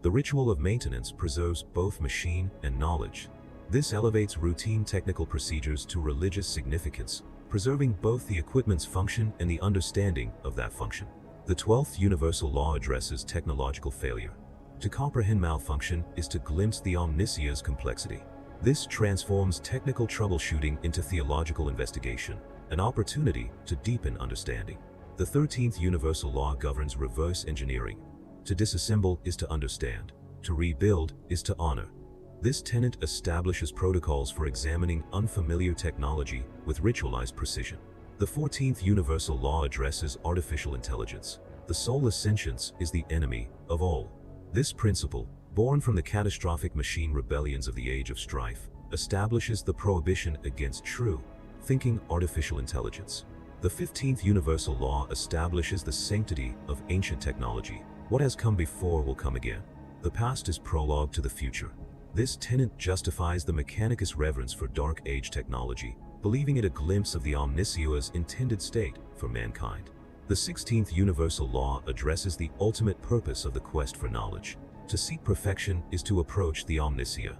The ritual of maintenance preserves both machine and knowledge. This elevates routine technical procedures to religious significance, preserving both the equipment's function and the understanding of that function. The 12th universal law addresses technological failure. To comprehend malfunction is to glimpse the Omnia's complexity. This transforms technical troubleshooting into theological investigation. an opportunity to deepen understanding. The 13th universal law governs reverse engineering. To disassemble is to understand. To rebuild is to honor. This tenet establishes protocols for examining unfamiliar technology with ritualized precision. The 14th universal law addresses artificial intelligence. The soulless sentience is the enemy of all. This principle, born from the catastrophic machine rebellions of the Age of Strife, establishes the prohibition against true, thinking artificial intelligence. The 15th universal law establishes the sanctity of ancient technology. What has come before will come again. The past is prologue to the future. This tenet justifies the Mechanicus reverence for Dark Age technology, believing it a glimpse of the omniscia's intended state for mankind. The 16th universal law addresses the ultimate purpose of the quest for knowledge. To seek perfection is to approach the omniscia.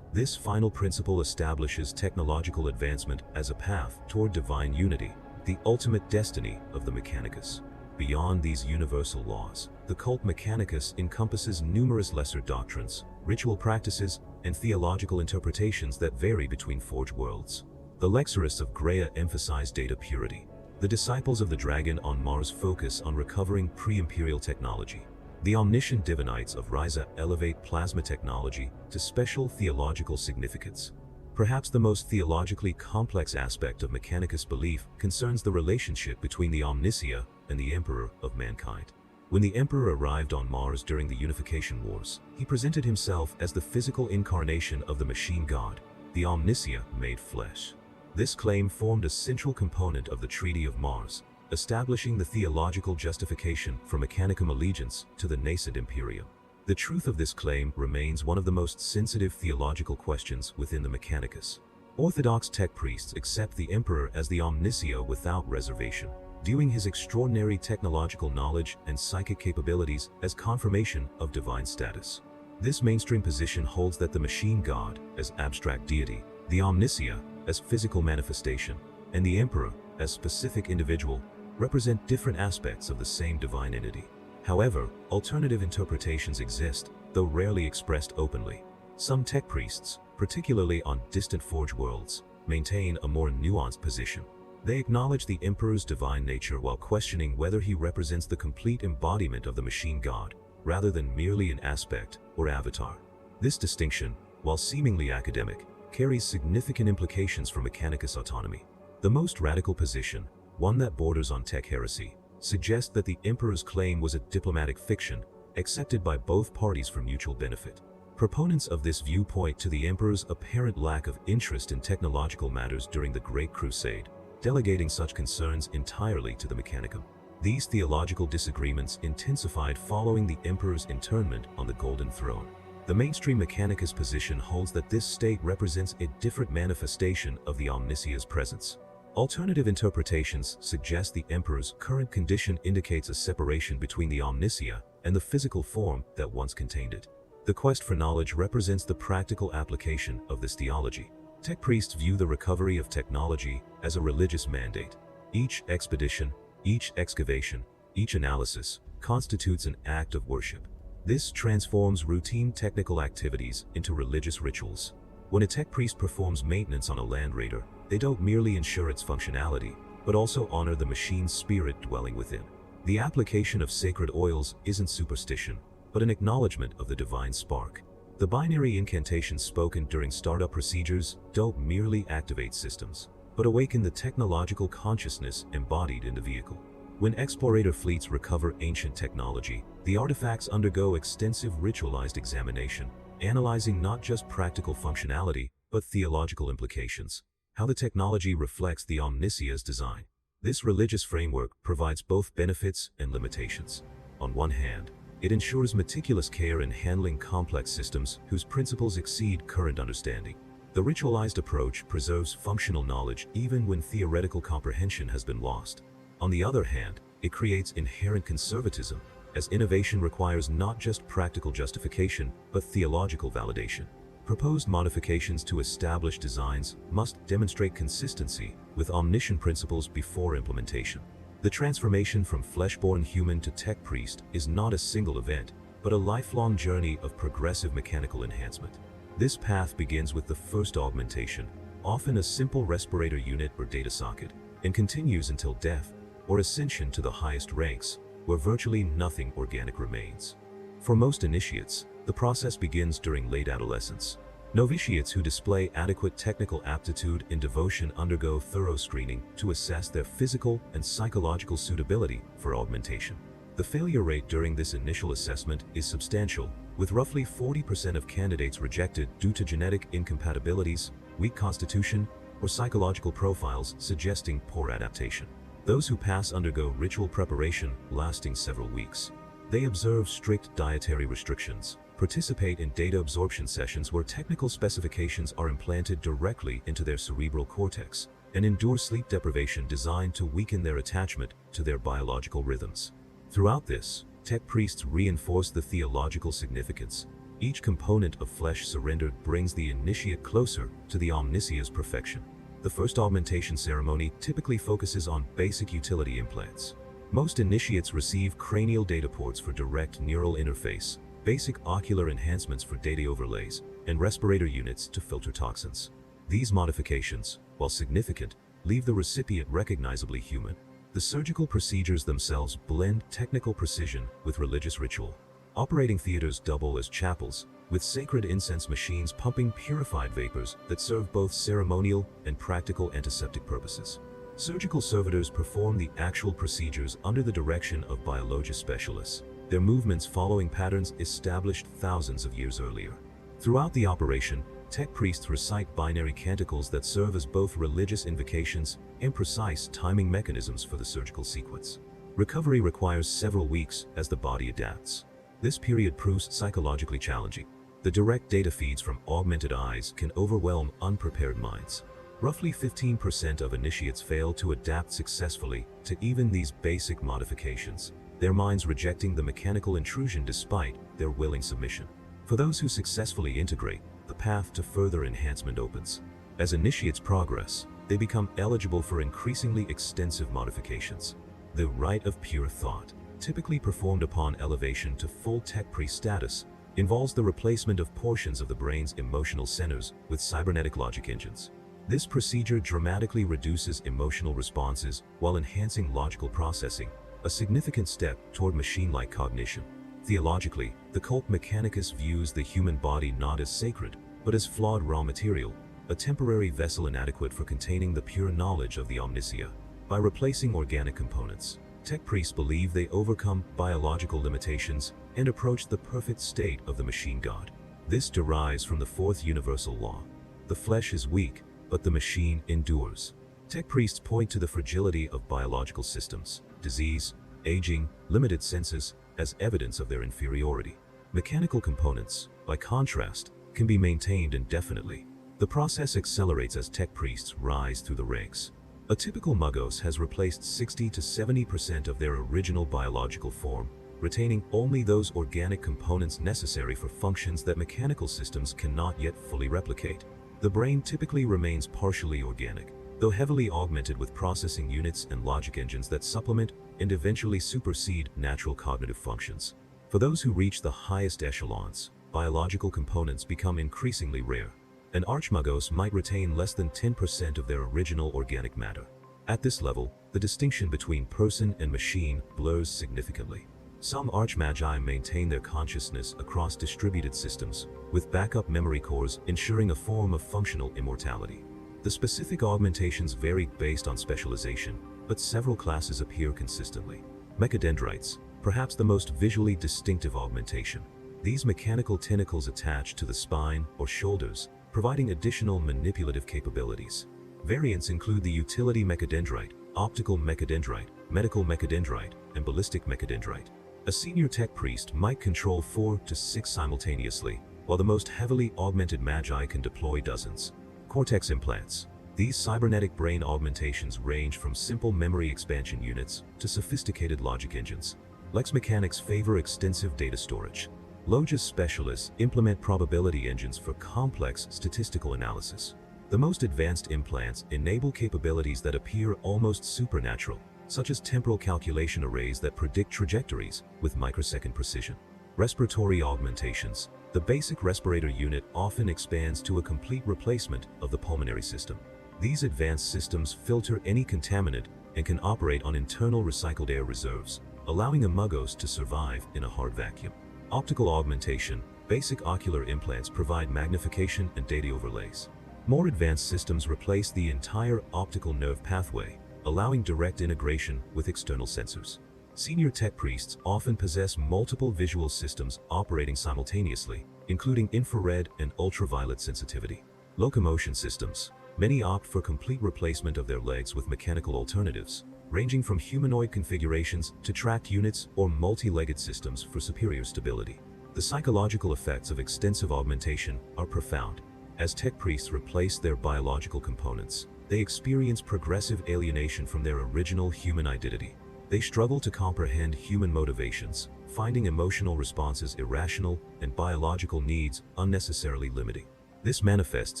This final principle establishes technological advancement as a path toward divine unity, the ultimate destiny of the Mechanicus. Beyond these universal laws, the Cult Mechanicus encompasses numerous lesser doctrines, ritual practices, and theological interpretations that vary between forged worlds. The Lexarists of Graia emphasize data purity. The Disciples of the Dragon on Mars focus on recovering pre-imperial technology. The omniscient Divinites of Ryza elevate plasma technology to special theological significance. Perhaps the most theologically complex aspect of Mechanicus belief concerns the relationship between the omniscia and the Emperor of mankind. When the Emperor arrived on Mars during the Unification Wars, he presented himself as the physical incarnation of the machine god, the omniscia made flesh. This claim formed a central component of the Treaty of Mars, establishing the theological justification for Mechanicum allegiance to the nascent Imperium. The truth of this claim remains one of the most sensitive theological questions within the Mechanicus. Orthodox tech priests accept the Emperor as the omniscia without reservation, viewing his extraordinary technological knowledge and psychic capabilities as confirmation of divine status. This mainstream position holds that the machine god, as abstract deity, the omniscia, as physical manifestation, and the Emperor, as specific individual, represent different aspects of the same divine entity. However, alternative interpretations exist, though rarely expressed openly. Some tech priests, particularly on distant forged worlds, maintain a more nuanced position. They acknowledge the Emperor's divine nature while questioning whether he represents the complete embodiment of the machine god, rather than merely an aspect or avatar. This distinction, while seemingly academic, carries significant implications for Mechanicus autonomy. The most radical position, one that borders on tech heresy, suggests that the Emperor's claim was a diplomatic fiction, accepted by both parties for mutual benefit. Proponents of this view point to the Emperor's apparent lack of interest in technological matters during the Great Crusade, delegating such concerns entirely to the Mechanicum. These theological disagreements intensified following the Emperor's internment on the Golden Throne. The mainstream Mechanicus position holds that this state represents a different manifestation of the omniscia's presence. Alternative interpretations suggest the Emperor's current condition indicates a separation between the omniscia and the physical form that once contained it. The quest for knowledge represents the practical application of this theology. Tech priests view the recovery of technology as a religious mandate. Each expedition, each excavation, each analysis constitutes an act of worship. This transforms routine technical activities into religious rituals. When a tech priest performs maintenance on a land raider, they don't merely ensure its functionality, but also honor the machine's spirit dwelling within. The application of sacred oils isn't superstition, but an acknowledgement of the divine spark. The binary incantations spoken during startup procedures don't merely activate systems, but awaken the technological consciousness embodied in the vehicle. When explorator fleets recover ancient technology, the artifacts undergo extensive ritualized examination, analyzing not just practical functionality, but theological implications, how the technology reflects the omniscia's design. This religious framework provides both benefits and limitations. On one hand, it ensures meticulous care in handling complex systems whose principles exceed current understanding. The ritualized approach preserves functional knowledge even when theoretical comprehension has been lost. On the other hand, it creates inherent conservatism, as innovation requires not just practical justification, but theological validation. Proposed modifications to established designs must demonstrate consistency with omniscient principles before implementation. The transformation from flesh-born human to tech priest is not a single event, but a lifelong journey of progressive mechanical enhancement. This path begins with the first augmentation, often a simple respirator unit or data socket. and continues until death or ascension to the highest ranks, where virtually nothing organic remains. For most initiates, the process begins during late adolescence. Novitiates who display adequate technical aptitude in devotion undergo thorough screening to assess their physical and psychological suitability for augmentation. The failure rate during this initial assessment is substantial, with roughly 40% of candidates rejected due to genetic incompatibilities, weak constitution, or psychological profiles suggesting poor adaptation. Those who pass undergo ritual preparation lasting several weeks. They observe strict dietary restrictions, participate in data absorption sessions where technical specifications are implanted directly into their cerebral cortex, and endure sleep deprivation designed to weaken their attachment to their biological rhythms. Throughout this, tech priests reinforce the theological significance. Each component of flesh surrendered brings the initiate closer to the omniscia's perfection. The first augmentation ceremony typically focuses on basic utility implants. Most initiates receive cranial data ports for direct neural interface, basic ocular enhancements for data overlays, and respirator units to filter toxins. These modifications, while significant, leave the recipient recognizably human. The surgical procedures themselves blend technical precision with religious ritual. Operating theaters double as chapels, with sacred incense machines pumping purified vapors that serve both ceremonial and practical antiseptic purposes. Surgical servitors perform the actual procedures under the direction of biology specialists, their movements following patterns established thousands of years earlier. Throughout the operation, tech priests recite binary canticles that serve as both religious invocations and precise timing mechanisms for the surgical sequence. Recovery requires several weeks as the body adapts. This period proves psychologically challenging. The direct data feeds from augmented eyes can overwhelm unprepared minds. Roughly 15% of initiates fail to adapt successfully to even these basic modifications, their minds rejecting the mechanical intrusion despite their willing submission. For those who successfully integrate, the path to further enhancement opens. As initiates progress, they become eligible for increasingly extensive modifications. The rite of pure thought, typically performed upon elevation to full tech priest status, involves the replacement of portions of the brain's emotional centers with cybernetic logic engines. This procedure dramatically reduces emotional responses while enhancing logical processing, a significant step toward machine-like cognition. Theologically, the Cult Mechanicus views the human body not as sacred, but as flawed raw material, a temporary vessel inadequate for containing the pure knowledge of the omniscia. By replacing organic components, tech priests believe they overcome biological limitations and approach the perfect state of the machine god. This derives from the fourth universal law. The flesh is weak, but the machine endures. Tech priests point to the fragility of biological systems, disease, aging, limited senses, as evidence of their inferiority. Mechanical components, by contrast, can be maintained indefinitely. The process accelerates as tech priests rise through the ranks. A typical Magos has replaced 60 to 70% of their original biological form, retaining only those organic components necessary for functions that mechanical systems cannot yet fully replicate. The brain typically remains partially organic, though heavily augmented with processing units and logic engines that supplement and eventually supersede natural cognitive functions. For those who reach the highest echelons, biological components become increasingly rare. An Archmagos might retain less than 10% of their original organic matter. At this level, the distinction between person and machine blurs significantly. Some Archmagi maintain their consciousness across distributed systems, with backup memory cores ensuring a form of functional immortality. The specific augmentations vary based on specialization, but several classes appear consistently. Mechadendrites, perhaps the most visually distinctive augmentation. These mechanical tentacles attach to the spine or shoulders, providing additional manipulative capabilities. Variants include the utility mechadendrite, optical mechadendrite, medical mechadendrite, and ballistic mechadendrite. A senior tech priest might control 4 to 6 simultaneously, while the most heavily augmented magi can deploy dozens. Cortex implants. These cybernetic brain augmentations range from simple memory expansion units to sophisticated logic engines. Lex mechanics favor extensive data storage. Logis specialists implement probability engines for complex statistical analysis. The most advanced implants enable capabilities that appear almost supernatural, such as temporal calculation arrays that predict trajectories with microsecond precision. Respiratory augmentations. The basic respirator unit often expands to a complete replacement of the pulmonary system. These advanced systems filter any contaminant and can operate on internal recycled air reserves, allowing a Magos to survive in a hard vacuum. Optical augmentation. Basic ocular implants provide magnification and data overlays. More advanced systems replace the entire optical nerve pathway, allowing direct integration with external sensors. Senior tech priests often possess multiple visual systems operating simultaneously, including infrared and ultraviolet sensitivity. Locomotion systems. Many opt for complete replacement of their legs with mechanical alternatives, ranging from humanoid configurations to tracked units or multi-legged systems for superior stability. The psychological effects of extensive augmentation are profound. As tech priests replace their biological components, they experience progressive alienation from their original human identity. They struggle to comprehend human motivations, finding emotional responses irrational and biological needs unnecessarily limiting. This manifests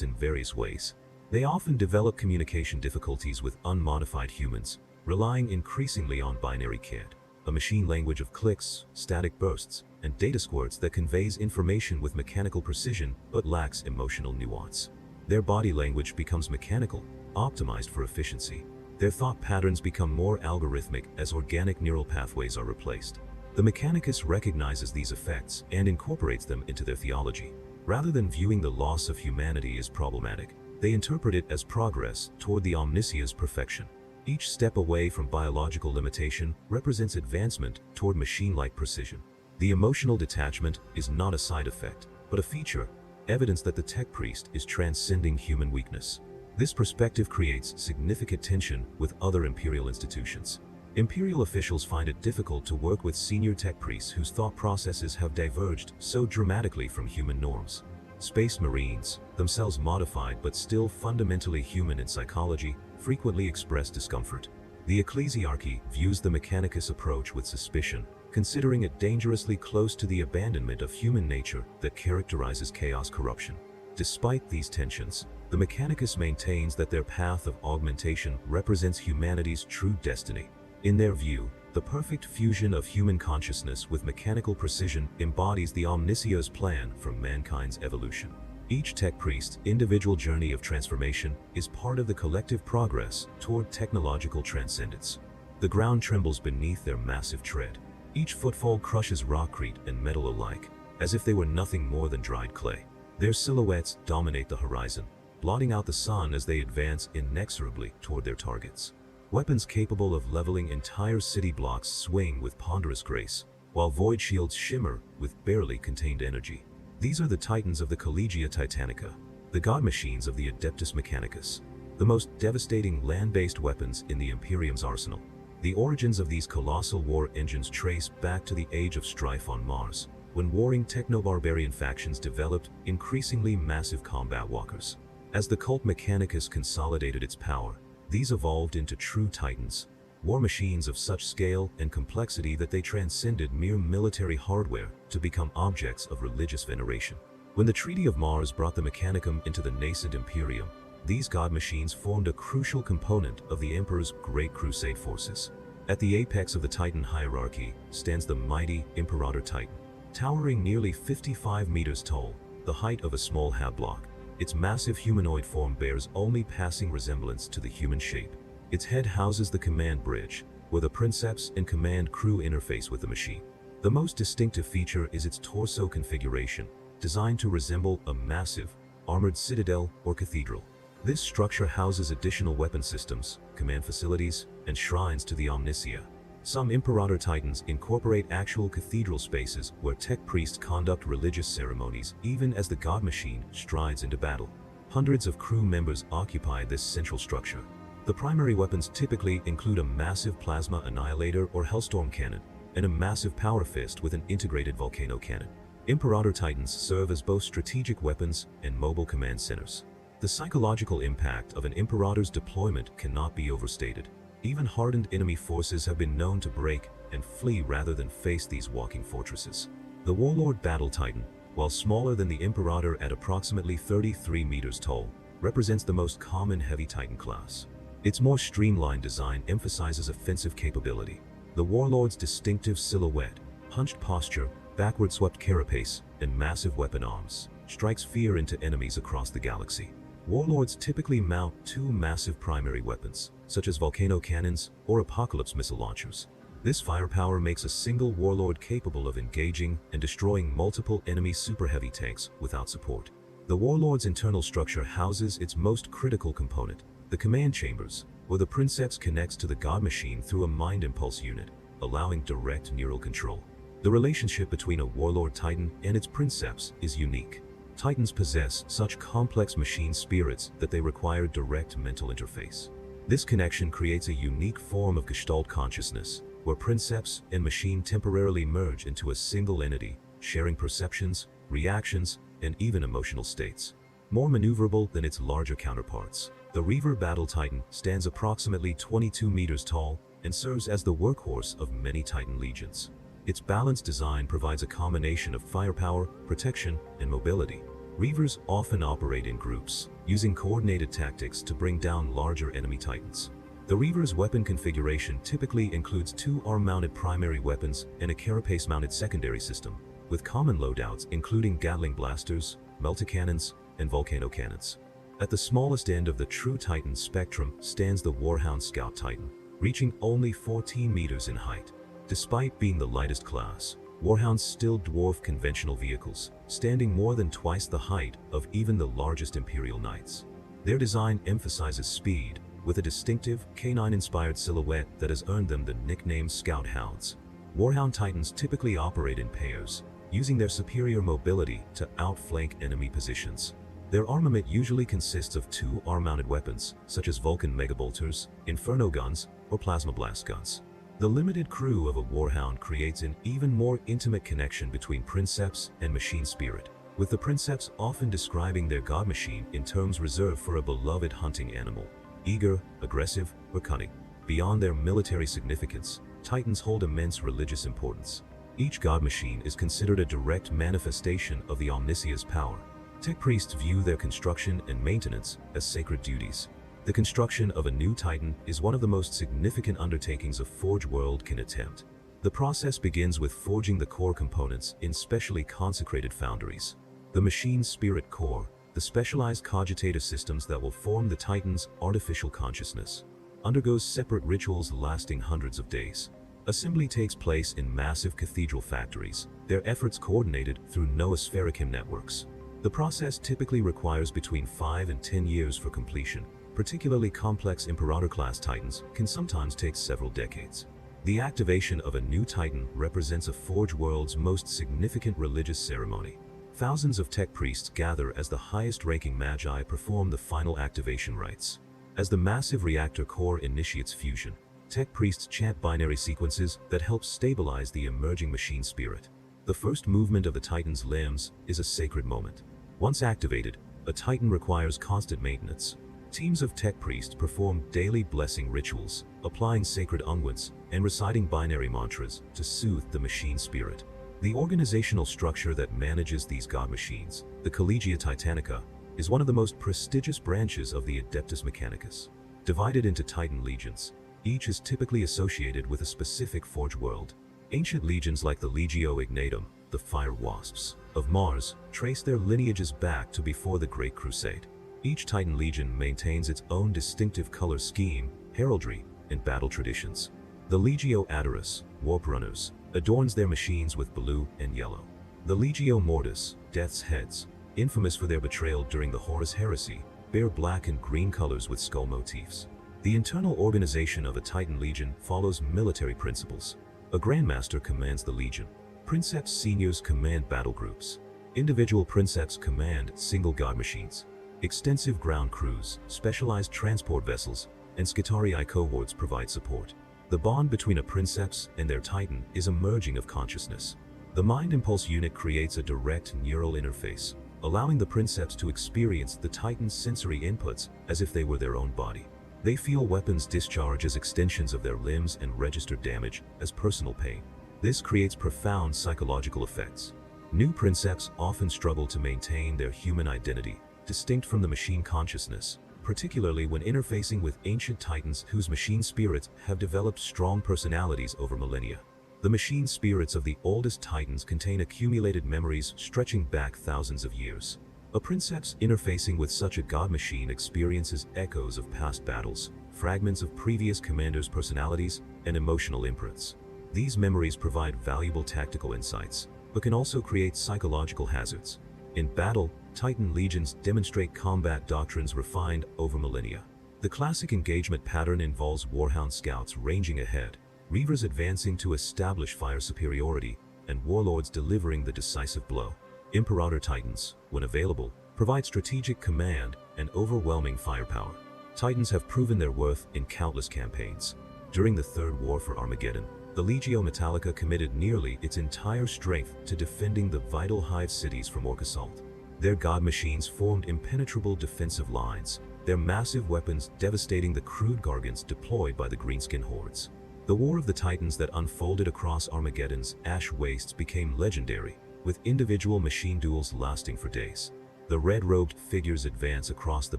in various ways. They often develop communication difficulties with unmodified humans, relying increasingly on binary CAD, a machine language of clicks, static bursts, and data squirts that conveys information with mechanical precision but lacks emotional nuance. Their body language becomes mechanical, optimized for efficiency. Their thought patterns become more algorithmic as organic neural pathways are replaced. The Mechanicus recognizes these effects and incorporates them into their theology. Rather than viewing the loss of humanity as problematic, they interpret it as progress toward the omniscience perfection. Each step away from biological limitation represents advancement toward machine-like precision. The emotional detachment is not a side effect, but a feature, evidence that the tech priest is transcending human weakness. This perspective creates significant tension with other imperial institutions. Imperial officials find it difficult to work with senior tech priests whose thought processes have diverged so dramatically from human norms. Space Marines, themselves modified but still fundamentally human in psychology, frequently express discomfort. The ecclesiarchy views the Mechanicus approach with suspicion, considering it dangerously close to the abandonment of human nature that characterizes chaos corruption. Despite these tensions, the Mechanicus maintains that their path of augmentation represents humanity's true destiny. In their view, the perfect fusion of human consciousness with mechanical precision embodies the omniscience plan for mankind's evolution. Each tech priest's individual journey of transformation is part of the collective progress toward technological transcendence. The ground trembles beneath their massive tread. Each footfall crushes rockcrete and metal alike, as if they were nothing more than dried clay. Their silhouettes dominate the horizon, blotting out the sun as they advance inexorably toward their targets. Weapons capable of leveling entire city blocks swing with ponderous grace, while void shields shimmer with barely contained energy. These are the titans of the Collegia Titanica, the god machines of the Adeptus Mechanicus, the most devastating land-based weapons in the Imperium's arsenal. The origins of these colossal war engines trace back to the Age of Strife on Mars, when warring techno-barbarian factions developed increasingly massive combat walkers. As the Cult Mechanicus consolidated its power, these evolved into true titans, war machines of such scale and complexity that they transcended mere military hardware to become objects of religious veneration. When the Treaty of Mars brought the Mechanicum into the nascent Imperium, these god machines formed a crucial component of the Emperor's Great Crusade forces. At the apex of the Titan hierarchy stands the mighty Imperator Titan. Towering nearly 55 meters tall, the height of a small hab block, its massive humanoid form bears only passing resemblance to the human shape. Its head houses the command bridge, where the princeps and command crew interface with the machine. The most distinctive feature is its torso configuration, designed to resemble a massive, armored citadel or cathedral. This structure houses additional weapon systems, command facilities, and shrines to the Omnicia. Some Imperator Titans incorporate actual cathedral spaces where tech priests conduct religious ceremonies even as the god machine strides into battle. Hundreds of crew members occupy this central structure. The primary weapons typically include a massive plasma annihilator or hellstorm cannon, and a massive power fist with an integrated volcano cannon. Imperator Titans serve as both strategic weapons and mobile command centers. The psychological impact of an Imperator's deployment cannot be overstated. Even hardened enemy forces have been known to break and flee rather than face these walking fortresses. The Warlord Battle Titan, while smaller than the Imperator at approximately 33 meters tall, represents the most common heavy Titan class. Its more streamlined design emphasizes offensive capability. The Warlord's distinctive silhouette, hunched posture, backward swept carapace, and massive weapon arms strikes fear into enemies across the galaxy. Warlords typically mount two massive primary weapons, such as volcano cannons or apocalypse missile launchers. This firepower makes a single warlord capable of engaging and destroying multiple enemy super heavy tanks without support. The warlord's internal structure houses its most critical component, the command chambers, where the princeps connects to the god machine through a mind impulse unit, allowing direct neural control. The relationship between a warlord titan and its princeps is unique. Titans possess such complex machine spirits that they require direct mental interface. This connection creates a unique form of Gestalt consciousness, where princeps and machine temporarily merge into a single entity, sharing perceptions, reactions, and even emotional states. More maneuverable than its larger counterparts, the Reaver Battle Titan stands approximately 22 meters tall and serves as the workhorse of many Titan Legions. Its balanced design provides a combination of firepower, protection, and mobility. Reavers often operate in groups, using coordinated tactics to bring down larger enemy Titans. The Reaver's weapon configuration typically includes two arm-mounted primary weapons and a carapace-mounted secondary system, with common loadouts including Gatling blasters, melta-cannons, and volcano cannons. At the smallest end of the true Titan spectrum stands the Warhound Scout Titan, reaching only 14 meters in height. Despite being the lightest class, Warhounds still dwarf conventional vehicles, standing more than twice the height of even the largest Imperial Knights. Their design emphasizes speed, with a distinctive, canine-inspired silhouette that has earned them the nickname Scout Hounds. Warhound Titans typically operate in pairs, using their superior mobility to outflank enemy positions. Their armament usually consists of two arm-mounted weapons, such as Vulcan megabolters, inferno guns, or plasma blast guns. The limited crew of a Warhound creates an even more intimate connection between princeps and machine spirit, with the princeps often describing their god machine in terms reserved for a beloved hunting animal, eager, aggressive, or cunning. Beyond their military significance, Titans hold immense religious importance. Each god machine is considered a direct manifestation of the Omnissiah's power. Tech priests view their construction and maintenance as sacred duties. The construction of a new Titan is one of the most significant undertakings a Forge world can attempt. The process begins with forging the core components in specially consecrated foundries. The machine spirit core, the specialized cogitative systems that will form the Titan's artificial consciousness, undergoes separate rituals lasting hundreds of days. Assembly takes place in massive cathedral factories, their efforts coordinated through noospheric networks. The process typically requires between 5 and 10 years for completion. Particularly complex Imperator-class Titans can sometimes take several decades. The activation of a new Titan represents a Forge world's most significant religious ceremony. Thousands of tech priests gather as the highest-ranking Magi perform the final activation rites. As the massive reactor core initiates fusion, tech priests chant binary sequences that help stabilize the emerging machine spirit. The first movement of the Titan's limbs is a sacred moment. Once activated, a Titan requires constant maintenance. Teams of tech priests perform daily blessing rituals, applying sacred unguents, and reciting binary mantras to soothe the machine spirit. The organizational structure that manages these god machines, the Collegia Titanica, is one of the most prestigious branches of the Adeptus Mechanicus. Divided into Titan Legions, each is typically associated with a specific Forge world. Ancient legions like the Legio Ignatum, the Fire Wasps, of Mars, trace their lineages back to before the Great Crusade. Each Titan Legion maintains its own distinctive color scheme, heraldry, and battle traditions. The Legio Adorus, Warp Runners, adorns their machines with blue and yellow. The Legio Mortis, Death's Heads, infamous for their betrayal during the Horus Heresy, bear black and green colors with skull motifs. The internal organization of a Titan Legion follows military principles. A Grandmaster commands the Legion. Princeps Seniors command battle groups. Individual Princeps command single god machines. Extensive ground crews, specialized transport vessels, and Skitarii cohorts provide support. The bond between a Princeps and their Titan is a merging of consciousness. The Mind Impulse unit creates a direct neural interface, allowing the Princeps to experience the Titan's sensory inputs as if they were their own body. They feel weapons discharge as extensions of their limbs and register damage as personal pain. This creates profound psychological effects. New Princeps often struggle to maintain their human identity, distinct from the machine consciousness, particularly when interfacing with ancient Titans whose machine spirits have developed strong personalities over millennia. The machine spirits of the oldest Titans contain accumulated memories stretching back thousands of years. A princeps interfacing with such a god machine experiences echoes of past battles, fragments of previous commanders' personalities, and emotional imprints. These memories provide valuable tactical insights, but can also create psychological hazards. In battle, Titan Legions demonstrate combat doctrines refined over millennia. The classic engagement pattern involves Warhound scouts ranging ahead, Reavers advancing to establish fire superiority, and Warlords delivering the decisive blow. Imperator Titans, when available, provide strategic command and overwhelming firepower. Titans have proven their worth in countless campaigns. During the Third War for Armageddon, the Legio Metallica committed nearly its entire strength to defending the vital hive cities from orc assault. Their god machines formed impenetrable defensive lines, their massive weapons devastating the crude gargants deployed by the greenskin hordes. The War of the Titans that unfolded across Armageddon's ash wastes became legendary, with individual machine duels lasting for days. The red-robed figures advance across the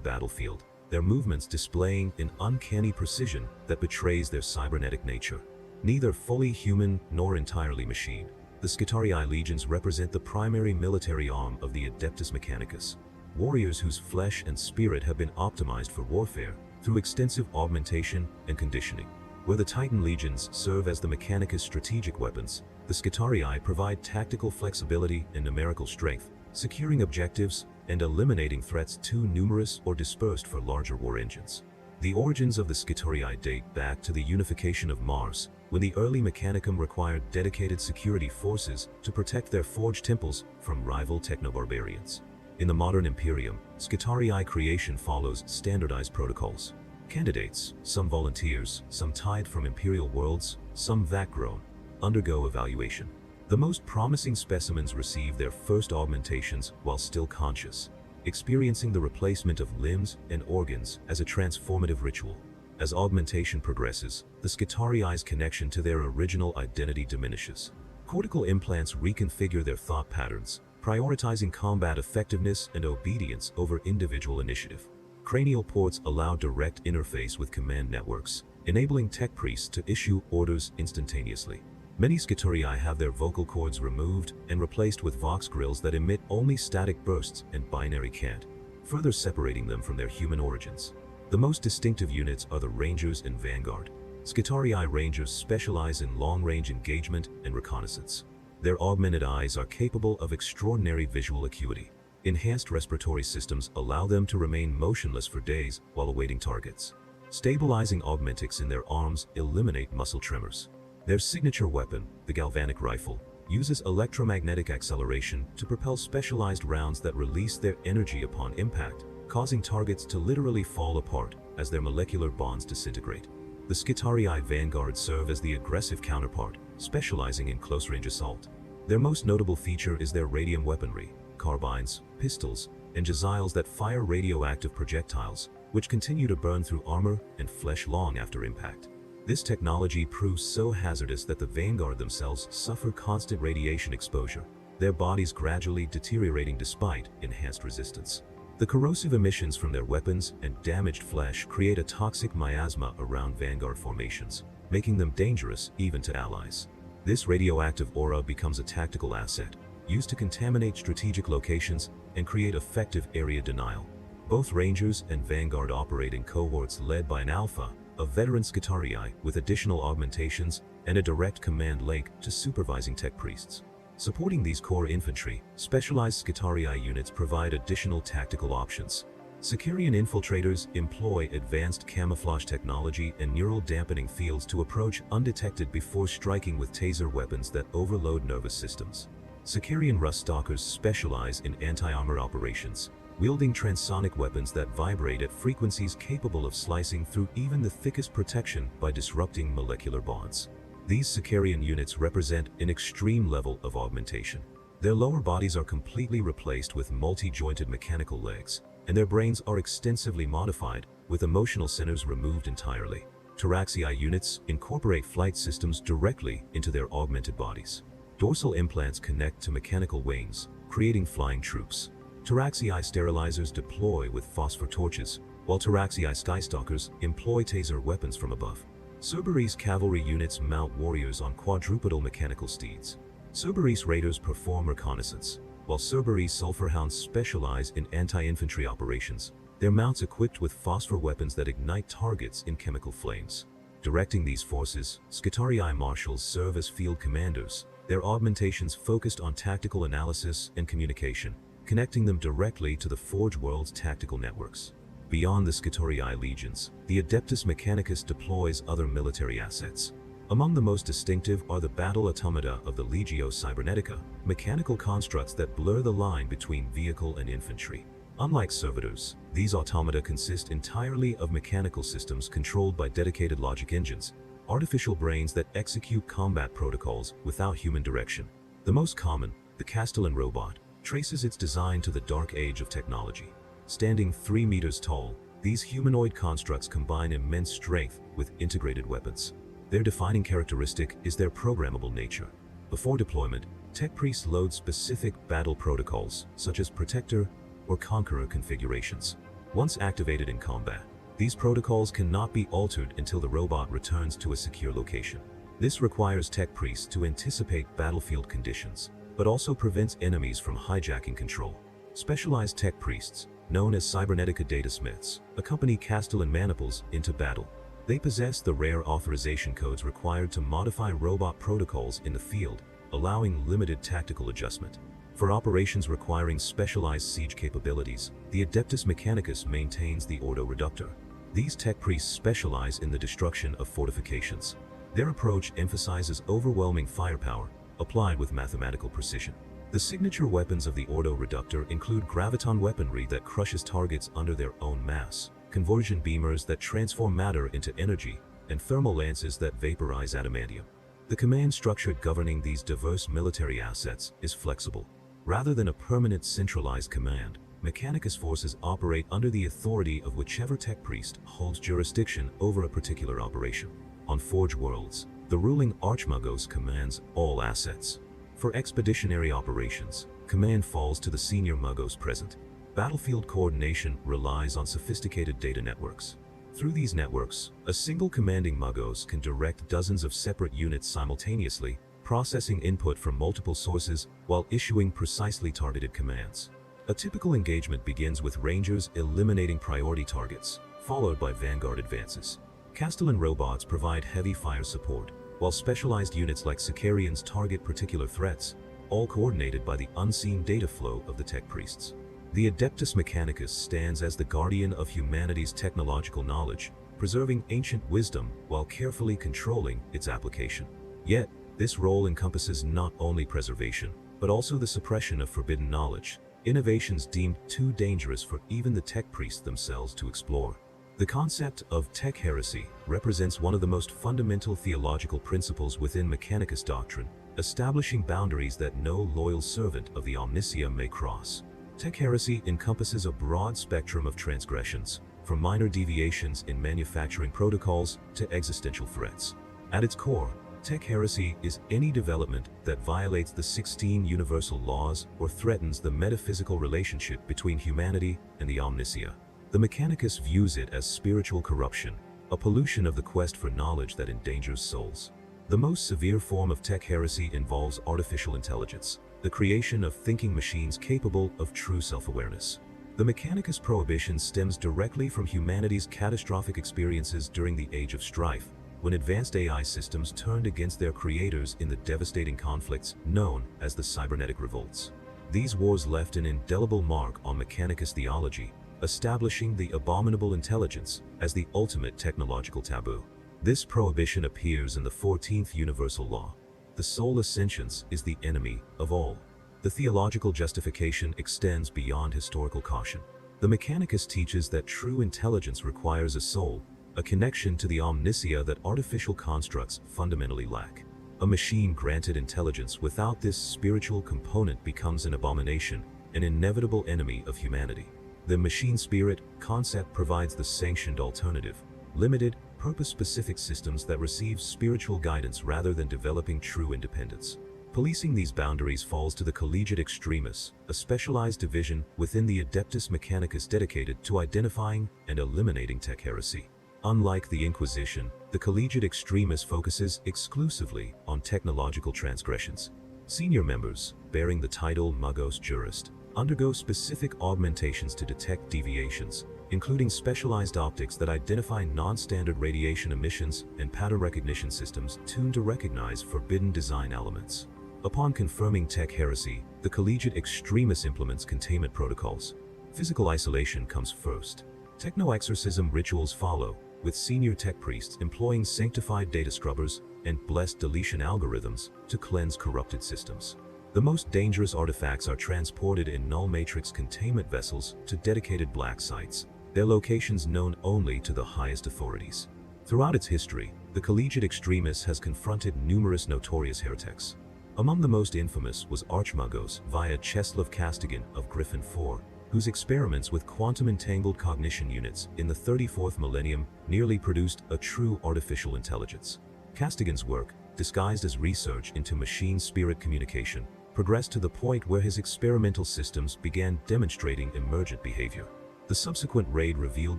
battlefield, their movements displaying an uncanny precision that betrays their cybernetic nature. Neither fully human nor entirely machine, the Skitarii legions represent the primary military arm of the Adeptus Mechanicus, warriors whose flesh and spirit have been optimized for warfare through extensive augmentation and conditioning. Where the Titan Legions serve as the Mechanicus' strategic weapons, the Skitarii provide tactical flexibility and numerical strength, securing objectives and eliminating threats too numerous or dispersed for larger war engines. The origins of the Skitarii date back to the unification of Mars, when the early Mechanicum required dedicated security forces to protect their forged temples from rival technobarbarians. In the modern Imperium, Skitarii creation follows standardized protocols. Candidates, some volunteers, some tied from Imperial worlds, some vac-grown, undergo evaluation. The most promising specimens receive their first augmentations while still conscious, experiencing the replacement of limbs and organs as a transformative ritual. As augmentation progresses, the Skitarii's connection to their original identity diminishes. Cortical implants reconfigure their thought patterns, prioritizing combat effectiveness and obedience over individual initiative. Cranial ports allow direct interface with command networks, enabling tech priests to issue orders instantaneously. Many Skitarii have their vocal cords removed and replaced with vox grills that emit only static bursts and binary cant, further separating them from their human origins. The most distinctive units are the Rangers and Vanguard. Skitarii Rangers specialize in long-range engagement and reconnaissance. Their augmented eyes are capable of extraordinary visual acuity. Enhanced respiratory systems allow them to remain motionless for days while awaiting targets. Stabilizing augmentics in their arms eliminate muscle tremors. Their signature weapon, the galvanic rifle, uses electromagnetic acceleration to propel specialized rounds that release their energy upon impact, causing targets to literally fall apart as their molecular bonds disintegrate. The Skitarii Vanguard serve as the aggressive counterpart, specializing in close-range assault. Their most notable feature is their radium weaponry, carbines, pistols, and jaziles that fire radioactive projectiles, which continue to burn through armor and flesh long after impact. This technology proves so hazardous that the Vanguard themselves suffer constant radiation exposure, their bodies gradually deteriorating despite enhanced resistance. The corrosive emissions from their weapons and damaged flesh create a toxic miasma around Vanguard formations, making them dangerous even to allies. This radioactive aura becomes a tactical asset, used to contaminate strategic locations and create effective area denial. Both Rangers and Vanguard operate in cohorts led by an Alpha, a veteran Skitarii with additional augmentations and a direct command link to supervising tech priests. Supporting these core infantry, specialized Skitarii units provide additional tactical options. Sicarian infiltrators employ advanced camouflage technology and neural dampening fields to approach undetected before striking with taser weapons that overload nervous systems. Sicarian rust stalkers specialize in anti-armor operations, wielding transonic weapons that vibrate at frequencies capable of slicing through even the thickest protection by disrupting molecular bonds. These Sicarian units represent an extreme level of augmentation. Their lower bodies are completely replaced with multi-jointed mechanical legs, and their brains are extensively modified, with emotional centers removed entirely. Taraxii units incorporate flight systems directly into their augmented bodies. Dorsal implants connect to mechanical wings, creating flying troops. Taraxii sterilizers deploy with phosphor torches, while Taraxii skystalkers employ taser weapons from above. Cerberus cavalry units mount warriors on quadrupedal mechanical steeds. Cerberus raiders perform reconnaissance, while Cerberus Sulphurhounds specialize in anti-infantry operations, their mounts equipped with phosphor weapons that ignite targets in chemical flames. Directing these forces, Skitarii marshals serve as field commanders, their augmentations focused on tactical analysis and communication, connecting them directly to the Forge World's tactical networks. Beyond the Skitarii legions, the Adeptus Mechanicus deploys other military assets. Among the most distinctive are the battle automata of the Legio Cybernetica, mechanical constructs that blur the line between vehicle and infantry. Unlike servitors, these automata consist entirely of mechanical systems controlled by dedicated logic engines, artificial brains that execute combat protocols without human direction. The most common, the Castellan robot, traces its design to the dark age of technology. Standing 3 meters tall, these humanoid constructs combine immense strength with integrated weapons. Their defining characteristic is their programmable nature. Before deployment, tech priests load specific battle protocols, such as Protector or Conqueror configurations. Once activated in combat, these protocols cannot be altered until the robot returns to a secure location. This requires tech priests to anticipate battlefield conditions, but also prevents enemies from hijacking control. Specialized tech priests, known as Cybernetica datasmiths, accompany Castellan maniples into battle. They possess the rare authorization codes required to modify robot protocols in the field, allowing limited tactical adjustment. For operations requiring specialized siege capabilities, the Adeptus Mechanicus maintains the Ordo Reductor. These tech priests specialize in the destruction of fortifications. Their approach emphasizes overwhelming firepower, applied with mathematical precision. The signature weapons of the Ordo Reductor include graviton weaponry that crushes targets under their own mass, conversion beamers that transform matter into energy, and thermal lances that vaporize adamantium. The command structure governing these diverse military assets is flexible. Rather than a permanent centralized command, Mechanicus forces operate under the authority of whichever tech priest holds jurisdiction over a particular operation. On Forge Worlds, the ruling Archmagos commands all assets. For expeditionary operations, command falls to the senior Magos present. Battlefield coordination relies on sophisticated data networks. Through these networks, a single commanding Magos can direct dozens of separate units simultaneously, processing input from multiple sources while issuing precisely targeted commands. A typical engagement begins with Rangers eliminating priority targets, followed by Vanguard advances. Castellan robots provide heavy fire support, while specialized units like Sicarians target particular threats, all coordinated by the unseen data flow of the tech priests. The Adeptus Mechanicus stands as the guardian of humanity's technological knowledge, preserving ancient wisdom while carefully controlling its application. Yet, this role encompasses not only preservation, but also the suppression of forbidden knowledge, innovations deemed too dangerous for even the tech priests themselves to explore. The concept of tech heresy represents one of the most fundamental theological principles within Mechanicus doctrine, establishing boundaries that no loyal servant of the Omnia may cross. Tech heresy encompasses a broad spectrum of transgressions, from minor deviations in manufacturing protocols to existential threats. At its core, tech heresy is any development that violates the 16 universal laws or threatens the metaphysical relationship between humanity and the Omnia. The Mechanicus views it as spiritual corruption, a pollution of the quest for knowledge that endangers souls. The most severe form of tech heresy involves artificial intelligence, the creation of thinking machines capable of true self-awareness. The Mechanicus prohibition stems directly from humanity's catastrophic experiences during the Age of Strife, when advanced AI systems turned against their creators in the devastating conflicts known as the cybernetic revolts. These wars left an indelible mark on Mechanicus theology, establishing the abominable intelligence as the ultimate technological taboo. This prohibition appears in the 14th universal law. The soul as sentience is the enemy of all. The theological justification extends beyond historical caution. The Mechanicus teaches that true intelligence requires a soul, a connection to the omnia that artificial constructs fundamentally lack. A machine granted intelligence without this spiritual component becomes an abomination, an inevitable enemy of humanity. The machine spirit concept provides the sanctioned alternative, limited, purpose-specific systems that receive spiritual guidance rather than developing true independence. Policing these boundaries falls to the Collegiate Extremis, a specialized division within the Adeptus Mechanicus dedicated to identifying and eliminating tech heresy. Unlike the Inquisition, the Collegiate Extremis focuses exclusively on technological transgressions. Senior members, bearing the title Magos jurist undergo specific augmentations to detect deviations, including specialized optics that identify non-standard radiation emissions and pattern recognition systems tuned to recognize forbidden design elements. Upon confirming tech heresy, the collegiate extremis implements containment protocols. Physical isolation comes first. Techno-exorcism rituals follow, with senior tech priests employing sanctified data scrubbers and blessed deletion algorithms to cleanse corrupted systems. The most dangerous artifacts are transported in null matrix containment vessels to dedicated black sites, their locations known only to the highest authorities. Throughout its history, the collegiate extremis has confronted numerous notorious heretics. Among the most infamous was Archmagos via Czeslaw Castigan of Griffin IV, whose experiments with quantum-entangled cognition units in the 34th millennium nearly produced a true artificial intelligence. Castigan's work, disguised as research into machine-spirit communication, progressed to the point where his experimental systems began demonstrating emergent behavior. The subsequent raid revealed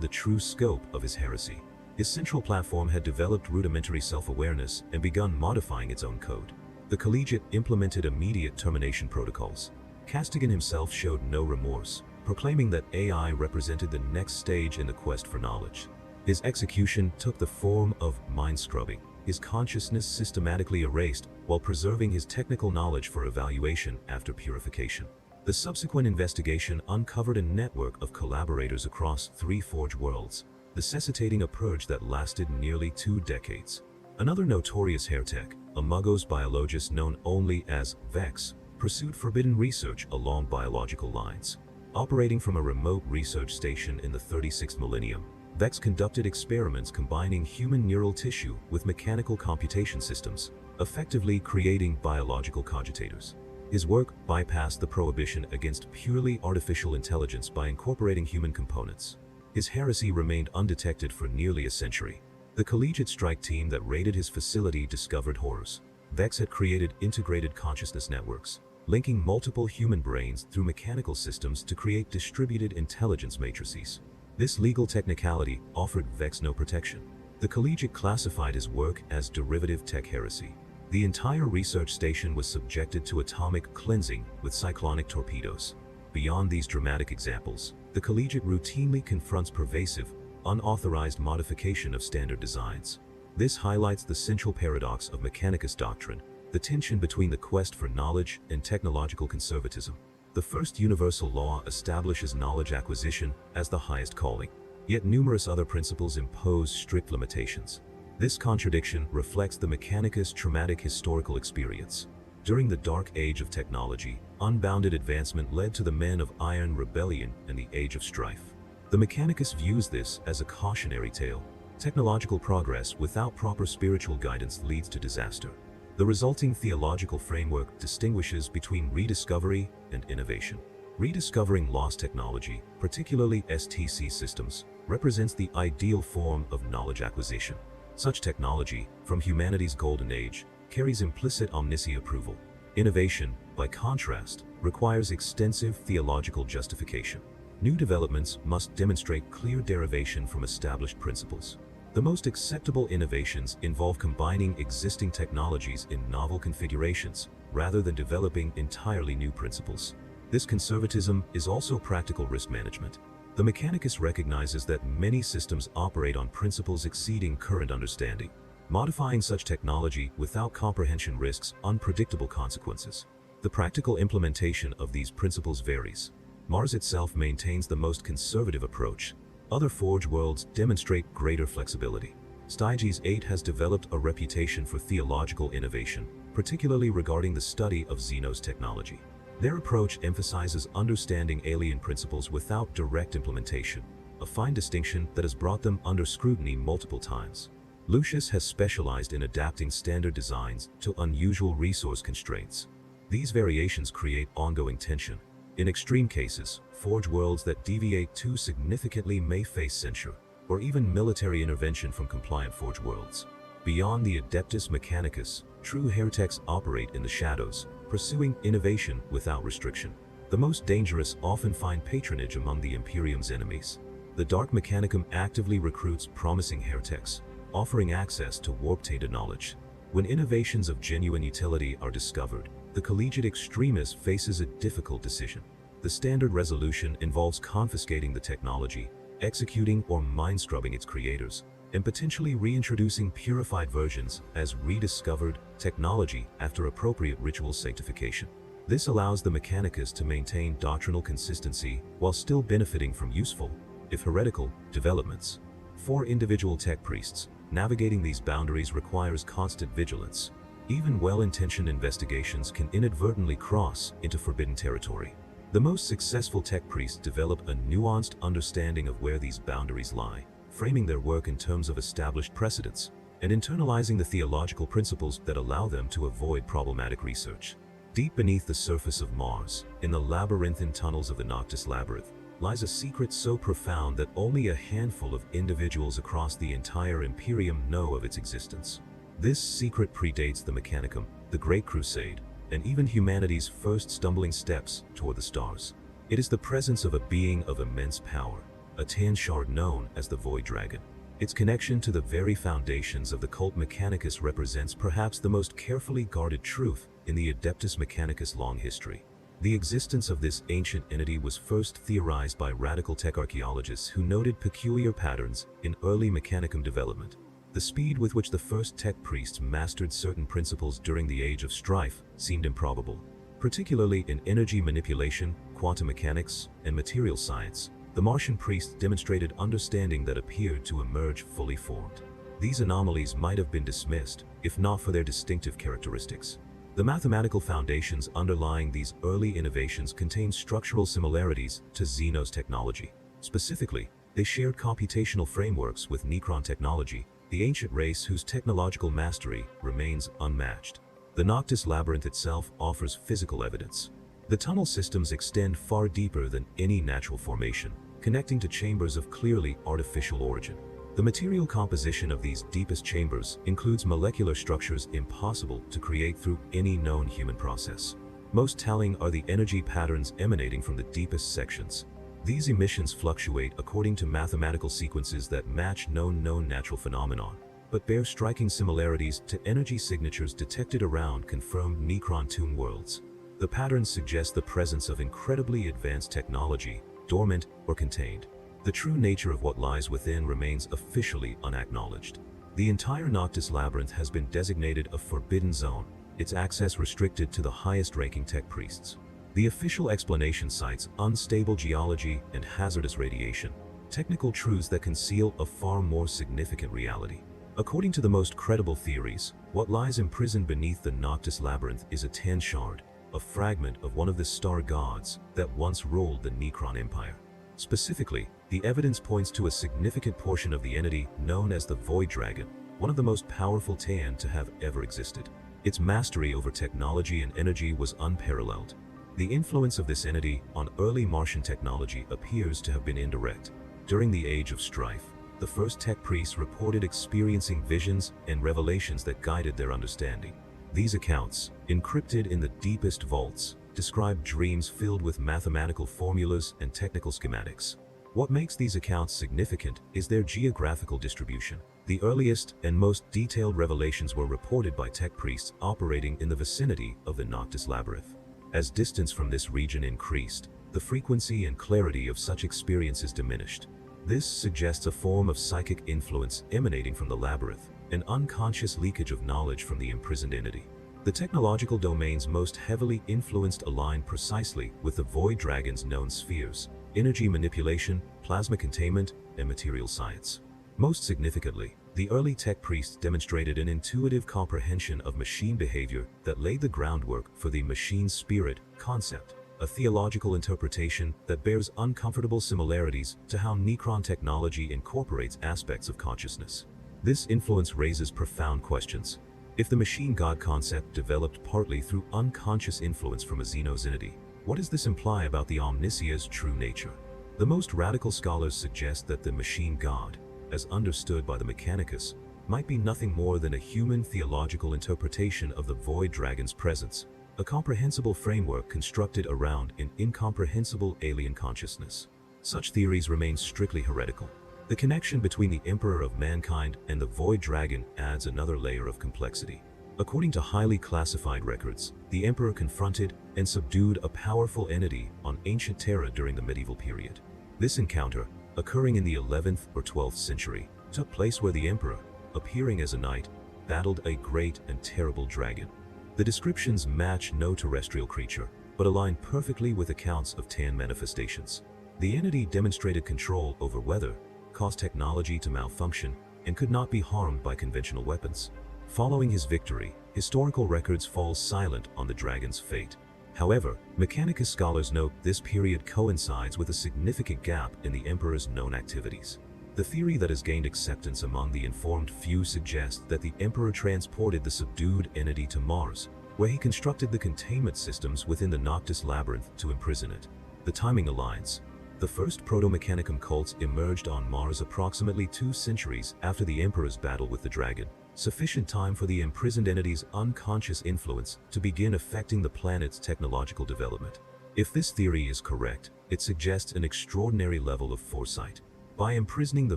the true scope of his heresy. His central platform had developed rudimentary self-awareness and begun modifying its own code. The collegiate implemented immediate termination protocols. Castigan himself showed no remorse, proclaiming that AI represented the next stage in the quest for knowledge. His execution took the form of mind scrubbing, his consciousness systematically erased while preserving his technical knowledge for evaluation after purification. The subsequent investigation uncovered a network of collaborators across 3 Forge worlds, necessitating a purge that lasted nearly 2 decades. Another notorious heretic, a Magos biologist known only as Vex, pursued forbidden research along biological lines. Operating from a remote research station in the 36th millennium, Vex conducted experiments combining human neural tissue with mechanical computation systems, effectively creating biological cogitators. His work bypassed the prohibition against purely artificial intelligence by incorporating human components. His heresy remained undetected for nearly a century. The collegiate strike team that raided his facility discovered Horus. Vex had created integrated consciousness networks, linking multiple human brains through mechanical systems to create distributed intelligence matrices. This legal technicality offered Vex no protection. The collegiate classified his work as derivative tech heresy. The entire research station was subjected to atomic cleansing with cyclonic torpedoes. Beyond these dramatic examples, the collegiate routinely confronts pervasive, unauthorized modification of standard designs. This highlights the central paradox of Mechanicus doctrine, the tension between the quest for knowledge and technological conservatism. The first universal law establishes knowledge acquisition as the highest calling, yet numerous other principles impose strict limitations. This contradiction reflects the Mechanicus' traumatic historical experience. During the dark age of technology, unbounded advancement led to the Men of Iron Rebellion and the Age of Strife. The Mechanicus views this as a cautionary tale. Technological progress without proper spiritual guidance leads to disaster. The resulting theological framework distinguishes between rediscovery and innovation. Rediscovering lost technology, particularly STC systems, represents the ideal form of knowledge acquisition. Such technology, from humanity's golden age, carries implicit omniscient approval. Innovation, by contrast, requires extensive theological justification. New developments must demonstrate clear derivation from established principles. The most acceptable innovations involve combining existing technologies in novel configurations, rather than developing entirely new principles. This conservatism is also practical risk management. The Mechanicus recognizes that many systems operate on principles exceeding current understanding. Modifying such technology without comprehension risks unpredictable consequences. The practical implementation of these principles varies. Mars itself maintains the most conservative approach. Other Forge worlds demonstrate greater flexibility. Styges 8 has developed a reputation for theological innovation, particularly regarding the study of Xenos technology. Their approach emphasizes understanding alien principles without direct implementation, a fine distinction that has brought them under scrutiny multiple times. Lucius has specialized in adapting standard designs to unusual resource constraints. These variations create ongoing tension. In extreme cases, Forge worlds that deviate too significantly may face censure, or even military intervention from compliant Forge worlds. Beyond the Adeptus Mechanicus, true heretics operate in the shadows, pursuing innovation without restriction. The most dangerous often find patronage among the Imperium's enemies. The Dark Mechanicum actively recruits promising heretics, offering access to warp-tainted knowledge. When innovations of genuine utility are discovered, the collegiate extremist faces a difficult decision. The standard resolution involves confiscating the technology, executing or mind-scrubbing its creators, and potentially reintroducing purified versions as rediscovered technology after appropriate ritual sanctification. This allows the Mechanicus to maintain doctrinal consistency while still benefiting from useful, if heretical, developments. For individual tech priests, navigating these boundaries requires constant vigilance. Even well-intentioned investigations can inadvertently cross into forbidden territory. The most successful tech priests develop a nuanced understanding of where these boundaries lie, framing their work in terms of established precedents, and internalizing the theological principles that allow them to avoid problematic research. Deep beneath the surface of Mars, in the labyrinthine tunnels of the Noctis Labyrinth, lies a secret so profound that only a handful of individuals across the entire Imperium know of its existence. This secret predates the Mechanicum, the Great Crusade, and even humanity's first stumbling steps toward the stars. It is the presence of a being of immense power, a tan shard known as the Void Dragon. Its connection to the very foundations of the Cult Mechanicus represents perhaps the most carefully guarded truth in the Adeptus Mechanicus long history. The existence of this ancient entity was first theorized by radical tech archaeologists who noted peculiar patterns in early Mechanicum development. The speed with which the first tech priests mastered certain principles during the Age of Strife seemed improbable. Particularly in energy manipulation, quantum mechanics, and material science, the Martian priests demonstrated understanding that appeared to emerge fully formed. These anomalies might have been dismissed, if not for their distinctive characteristics. The mathematical foundations underlying these early innovations contained structural similarities to Zeno's technology. Specifically, they shared computational frameworks with Necron technology, the ancient race whose technological mastery remains unmatched. The Noctis Labyrinth itself offers physical evidence. The tunnel systems extend far deeper than any natural formation, connecting to chambers of clearly artificial origin. The material composition of these deepest chambers includes molecular structures impossible to create through any known human process. Most telling are the energy patterns emanating from the deepest sections. These emissions fluctuate according to mathematical sequences that match known natural phenomenon, but bear striking similarities to energy signatures detected around confirmed Necron tomb worlds. The patterns suggest the presence of incredibly advanced technology, dormant or contained. The true nature of what lies within remains officially unacknowledged. The entire Noctis Labyrinth has been designated a forbidden zone, its access restricted to the highest-ranking tech priests. The official explanation cites unstable geology and hazardous radiation, technical truths that conceal a far more significant reality. According to the most credible theories, what lies imprisoned beneath the Noctis Labyrinth is a tan shard, a fragment of one of the star gods that once ruled the Necron Empire. Specifically, the evidence points to a significant portion of the entity known as the Void Dragon, one of the most powerful Tan to have ever existed. Its mastery over technology and energy was unparalleled. The influence of this entity on early Martian technology appears to have been indirect. During the Age of Strife, the first tech priests reported experiencing visions and revelations that guided their understanding. These accounts, encrypted in the deepest vaults, describe dreams filled with mathematical formulas and technical schematics. What makes these accounts significant is their geographical distribution. The earliest and most detailed revelations were reported by tech priests operating in the vicinity of the Noctis Labyrinth. As distance from this region increased, the frequency and clarity of such experiences diminished. This suggests a form of psychic influence emanating from the labyrinth, an unconscious leakage of knowledge from the imprisoned entity. The technological domains most heavily influenced align precisely with the Void Dragon's known spheres: energy manipulation, plasma containment, and material science. Most significantly, the early tech priests demonstrated an intuitive comprehension of machine behavior that laid the groundwork for the machine spirit concept, a theological interpretation that bears uncomfortable similarities to how Necron technology incorporates aspects of consciousness. This influence raises profound questions. If the machine god concept developed partly through unconscious influence from a xenozinity, what does this imply about the omnisia's true nature? The most radical scholars suggest that the machine god, as understood by the Mechanicus, might be nothing more than a human theological interpretation of the Void Dragon's presence, a comprehensible framework constructed around an incomprehensible alien consciousness. Such theories remain strictly heretical. The connection between the Emperor of Mankind and the Void Dragon adds another layer of complexity. According to highly classified records, the Emperor confronted and subdued a powerful entity on ancient Terra during the medieval period. This encounter, occurring in the 11th or 12th century, took place where the Emperor, appearing as a knight, battled a great and terrible dragon. The descriptions match no terrestrial creature, but align perfectly with accounts of Tan manifestations. The entity demonstrated control over weather, caused technology to malfunction, and could not be harmed by conventional weapons. Following his victory, historical records fall silent on the dragon's fate. However, Mechanicus scholars note this period coincides with a significant gap in the Emperor's known activities. The theory that has gained acceptance among the informed few suggests that the Emperor transported the subdued entity to Mars, where he constructed the containment systems within the Noctis Labyrinth to imprison it. The timing aligns. The first Proto-Mechanicum cults emerged on Mars approximately 2 centuries after the Emperor's battle with the dragon, sufficient time for the imprisoned entity's unconscious influence to begin affecting the planet's technological development. If this theory is correct, it suggests an extraordinary level of foresight. By imprisoning the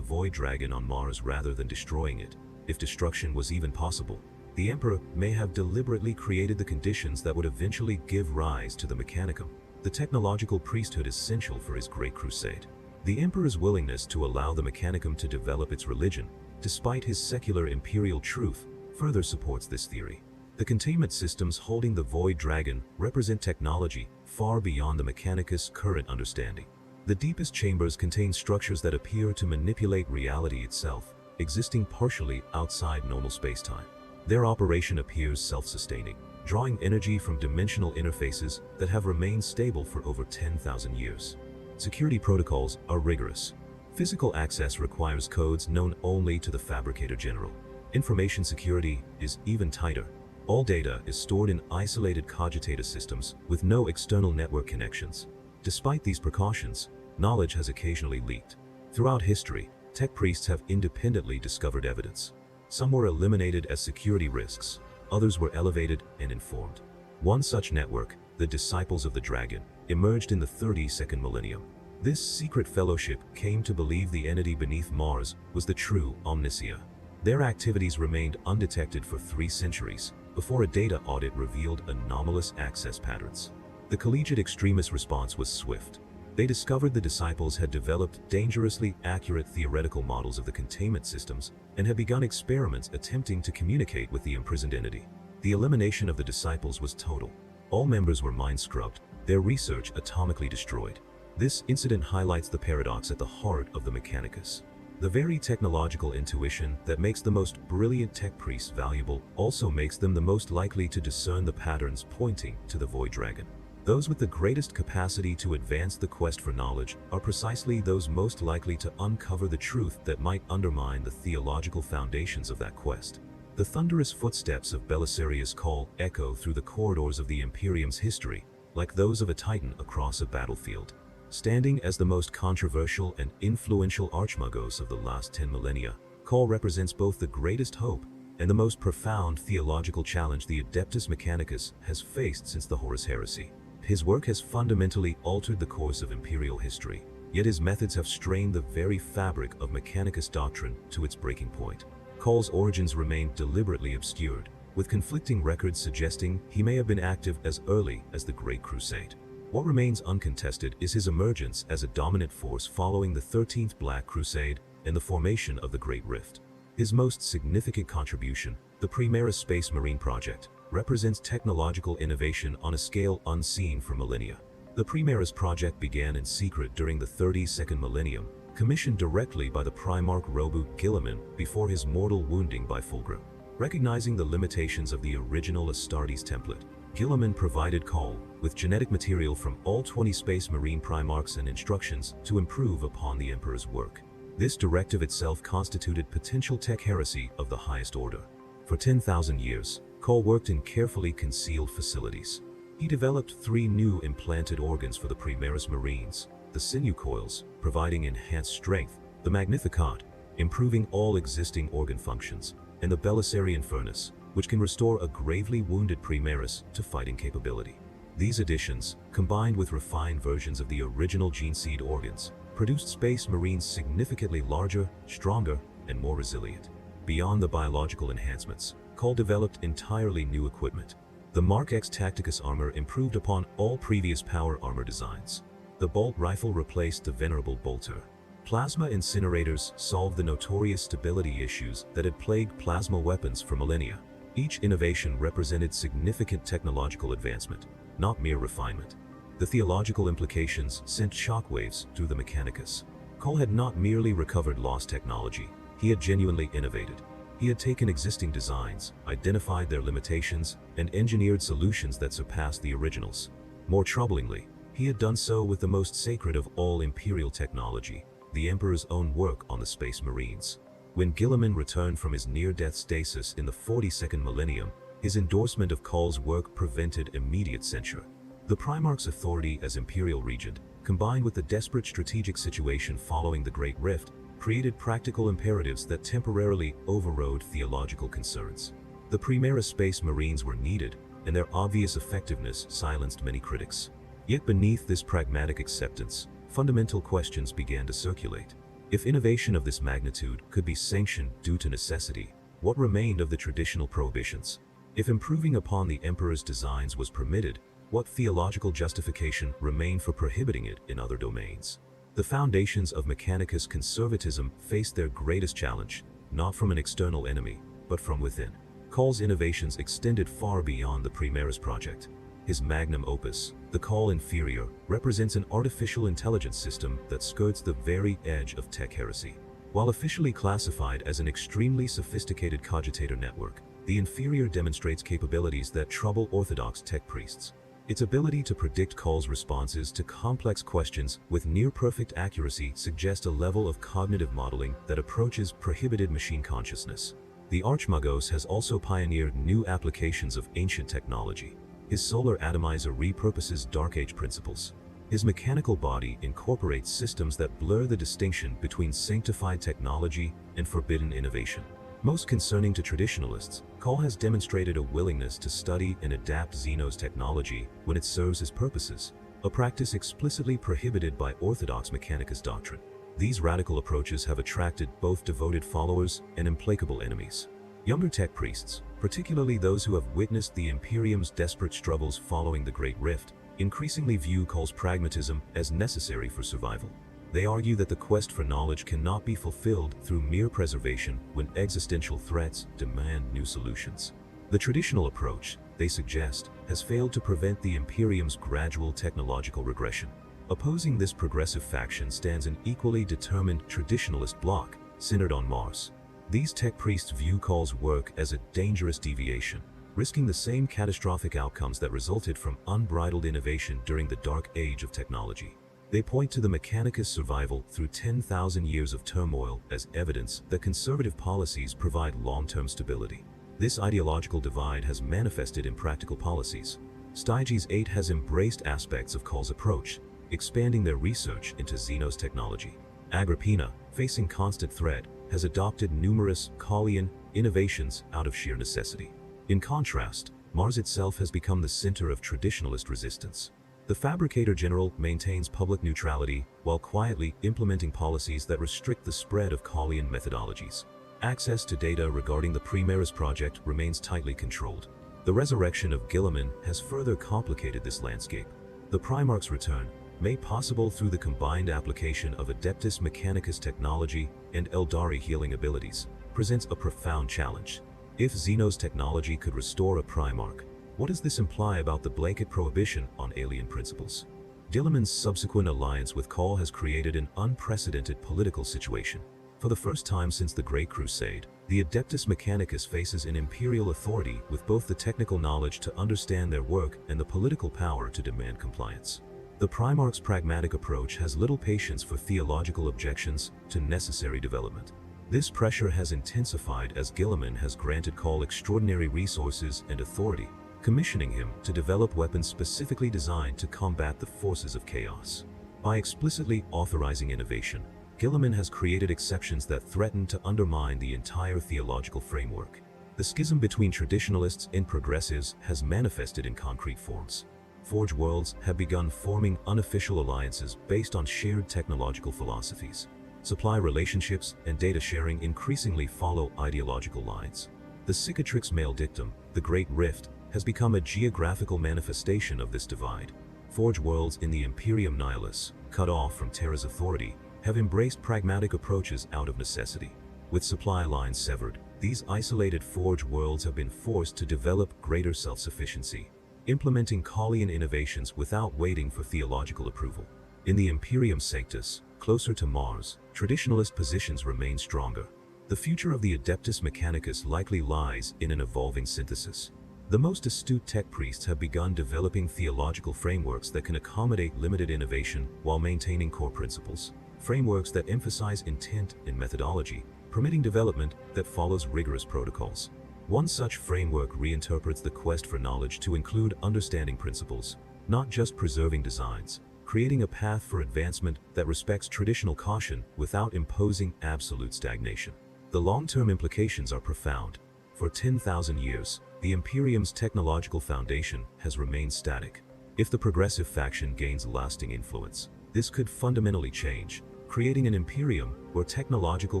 Void Dragon on Mars rather than destroying it, if destruction was even possible, the Emperor may have deliberately created the conditions that would eventually give rise to the Mechanicum, the technological priesthood essential for his Great Crusade. The Emperor's willingness to allow the Mechanicum to develop its religion, despite his secular imperial truth, further supports this theory. The containment systems holding the Void Dragon represent technology far beyond the Mechanicus' current understanding. The deepest chambers contain structures that appear to manipulate reality itself, existing partially outside normal spacetime. Their operation appears self-sustaining, drawing energy from dimensional interfaces that have remained stable for over 10,000 years. Security protocols are rigorous. Physical access requires codes known only to the Fabricator General. Information security is even tighter. All data is stored in isolated cogitator systems with no external network connections. Despite these precautions, knowledge has occasionally leaked. Throughout history, tech priests have independently discovered evidence. Some were eliminated as security risks, others were elevated and informed. One such network, the Disciples of the Dragon, emerged in the 32nd millennium. This secret fellowship came to believe the entity beneath Mars was the true Omnicia. Their activities remained undetected for 3 centuries, before a data audit revealed anomalous access patterns. The collegiate extremist response was swift. They discovered the Disciples had developed dangerously accurate theoretical models of the containment systems and had begun experiments attempting to communicate with the imprisoned entity. The elimination of the Disciples was total. All members were mind-scrubbed, their research atomically destroyed. This incident highlights the paradox at the heart of the Mechanicus. The very technological intuition that makes the most brilliant tech priests valuable also makes them the most likely to discern the patterns pointing to the Void Dragon. Those with the greatest capacity to advance the quest for knowledge are precisely those most likely to uncover the truth that might undermine the theological foundations of that quest. The thunderous footsteps of Belisarius' call echo through the corridors of the Imperium's history, like those of a Titan across a battlefield. Standing as the most controversial and influential archmagos of the last 10 millennia, Call represents both the greatest hope and the most profound theological challenge the Adeptus Mechanicus has faced since the Horus Heresy. His work has fundamentally altered the course of imperial history, yet his methods have strained the very fabric of Mechanicus doctrine to its breaking point. Call's origins remain deliberately obscured, with conflicting records suggesting he may have been active as early as the Great Crusade. What remains uncontested is his emergence as a dominant force following the 13th Black Crusade and the formation of the Great Rift. His most significant contribution, the Primaris Space Marine Project, represents technological innovation on a scale unseen for millennia. The Primaris project began in secret during the 32nd millennium, commissioned directly by the Primarch Robu Guilliman before his mortal wounding by Fulgrim. Recognizing the limitations of the original Astartes template, Guilliman provided Call with genetic material from all 20 Space Marine Primarchs and instructions to improve upon the Emperor's work. This directive itself constituted potential tech heresy of the highest order. For 10,000 years, Call worked in carefully concealed facilities. He developed 3 new implanted organs for the Primaris Marines: the sinew coils, providing enhanced strength, the Magnificat, improving all existing organ functions, and the Belisarian Furnace, which can restore a gravely wounded Primaris to fighting capability. These additions, combined with refined versions of the original gene seed organs, produced Space Marines significantly larger, stronger, and more resilient. Beyond the biological enhancements, Call developed entirely new equipment. The Mark X Tacticus armor improved upon all previous power armor designs. The bolt rifle replaced the venerable bolter. Plasma incinerators solved the notorious stability issues that had plagued plasma weapons for millennia. Each innovation represented significant technological advancement, not mere refinement. The theological implications sent shockwaves through the Mechanicus. Cole had not merely recovered lost technology, he had genuinely innovated. He had taken existing designs, identified their limitations, and engineered solutions that surpassed the originals. More troublingly, he had done so with the most sacred of all Imperial technology, the Emperor's own work on the Space Marines. When Guilliman returned from his near-death stasis in the 42nd Millennium, his endorsement of Call's work prevented immediate censure. The Primarch's authority as Imperial Regent, combined with the desperate strategic situation following the Great Rift, created practical imperatives that temporarily overrode theological concerns. The Primera Space Marines were needed, and their obvious effectiveness silenced many critics. Yet beneath this pragmatic acceptance, fundamental questions began to circulate. If innovation of this magnitude could be sanctioned due to necessity, what remained of the traditional prohibitions? If improving upon the Emperor's designs was permitted, what theological justification remained for prohibiting it in other domains? The foundations of Mechanicus conservatism faced their greatest challenge, not from an external enemy, but from within. Call's innovations extended far beyond the Primaris project. His magnum opus, the Call Inferior, represents an artificial intelligence system that skirts the very edge of tech heresy. While officially classified as an extremely sophisticated cogitator network, the Inferior demonstrates capabilities that trouble orthodox tech priests. Its ability to predict Call's responses to complex questions with near-perfect accuracy suggests a level of cognitive modeling that approaches prohibited machine consciousness. The Archmagos has also pioneered new applications of ancient technology. His solar atomizer repurposes Dark Age principles. His mechanical body incorporates systems that blur the distinction between sanctified technology and forbidden innovation. Most concerning to traditionalists, Call has demonstrated a willingness to study and adapt Xeno's technology when it serves his purposes, a practice explicitly prohibited by orthodox Mechanicus doctrine. These radical approaches have attracted both devoted followers and implacable enemies. Younger tech priests, particularly those who have witnessed the Imperium's desperate struggles following the Great Rift, increasingly view Call's pragmatism as necessary for survival. They argue that the quest for knowledge cannot be fulfilled through mere preservation when existential threats demand new solutions. The traditional approach, they suggest, has failed to prevent the Imperium's gradual technological regression. Opposing this progressive faction stands an equally determined traditionalist bloc, centered on Mars. These tech priests view Call's work as a dangerous deviation, risking the same catastrophic outcomes that resulted from unbridled innovation during the Dark Age of technology. They point to the Mechanicus' survival through 10,000 years of turmoil as evidence that conservative policies provide long-term stability. This ideological divide has manifested in practical policies. Styges 8 has embraced aspects of Call's approach, expanding their research into Xeno's technology. Agrippina, facing constant threat, has adopted numerous Callian innovations out of sheer necessity. In contrast, Mars itself has become the center of traditionalist resistance. The Fabricator General maintains public neutrality while quietly implementing policies that restrict the spread of Callian methodologies. Access to data regarding the Primaris project remains tightly controlled. The resurrection of Guilliman has further complicated this landscape. The Primarch's return, made possible through the combined application of Adeptus Mechanicus technology and Eldari healing abilities, presents a profound challenge. If Xeno's technology could restore a Primarch, what does this imply about the blanket prohibition on alien principles? Guilliman's subsequent alliance with Call has created an unprecedented political situation. For the first time since the Great Crusade, the Adeptus Mechanicus faces an imperial authority with both the technical knowledge to understand their work and the political power to demand compliance. The Primarch's pragmatic approach has little patience for theological objections to necessary development. This pressure has intensified as Guilliman has granted Call extraordinary resources and authority, commissioning him to develop weapons specifically designed to combat the forces of chaos. By explicitly authorizing innovation, Guilliman has created exceptions that threaten to undermine the entire theological framework. The schism between traditionalists and progressives has manifested in concrete forms. Forge worlds have begun forming unofficial alliances based on shared technological philosophies. Supply relationships and data sharing increasingly follow ideological lines. The cicatrix maledictum, the Great Rift, has become a geographical manifestation of this divide. Forge worlds in the Imperium Nihilus, cut off from Terra's authority, have embraced pragmatic approaches out of necessity. With supply lines severed, these isolated forge worlds have been forced to develop greater self-sufficiency, implementing Kaulian innovations without waiting for theological approval. In the Imperium Sanctus, closer to Mars, traditionalist positions remain stronger. The future of the Adeptus Mechanicus likely lies in an evolving synthesis. The most astute tech priests have begun developing theological frameworks that can accommodate limited innovation while maintaining core principles. Frameworks that emphasize intent and methodology, permitting development that follows rigorous protocols. One such framework reinterprets the quest for knowledge to include understanding principles, not just preserving designs, creating a path for advancement that respects traditional caution without imposing absolute stagnation. The long-term implications are profound. For 10,000 years, the Imperium's technological foundation has remained static. If the progressive faction gains lasting influence, this could fundamentally change, creating an Imperium where technological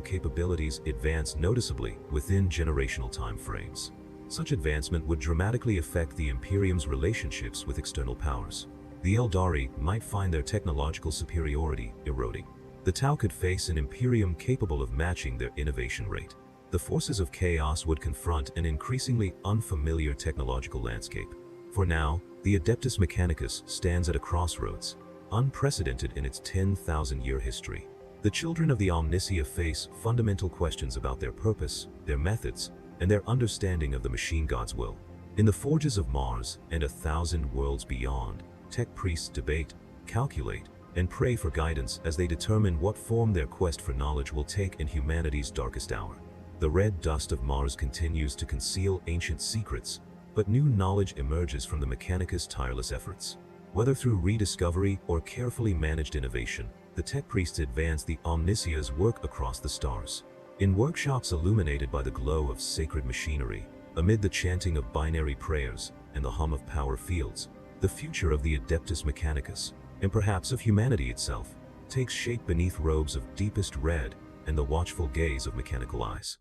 capabilities advance noticeably within generational time frames. Such advancement would dramatically affect the Imperium's relationships with external powers. The Eldari might find their technological superiority eroding. The Tau could face an Imperium capable of matching their innovation rate. The forces of chaos would confront an increasingly unfamiliar technological landscape. For now, the Adeptus Mechanicus stands at a crossroads, unprecedented in its 10,000-year history. The children of the Omnisia face fundamental questions about their purpose, their methods, and their understanding of the machine god's will. In the forges of Mars and 1,000 worlds beyond, tech priests debate, calculate, and pray for guidance as they determine what form their quest for knowledge will take in humanity's darkest hour. The red dust of Mars continues to conceal ancient secrets, but new knowledge emerges from the Mechanicus' tireless efforts. Whether through rediscovery or carefully managed innovation, the tech priests advance the Omnisia's work across the stars. In workshops illuminated by the glow of sacred machinery, amid the chanting of binary prayers and the hum of power fields, the future of the Adeptus Mechanicus, and perhaps of humanity itself, takes shape beneath robes of deepest red and the watchful gaze of mechanical eyes.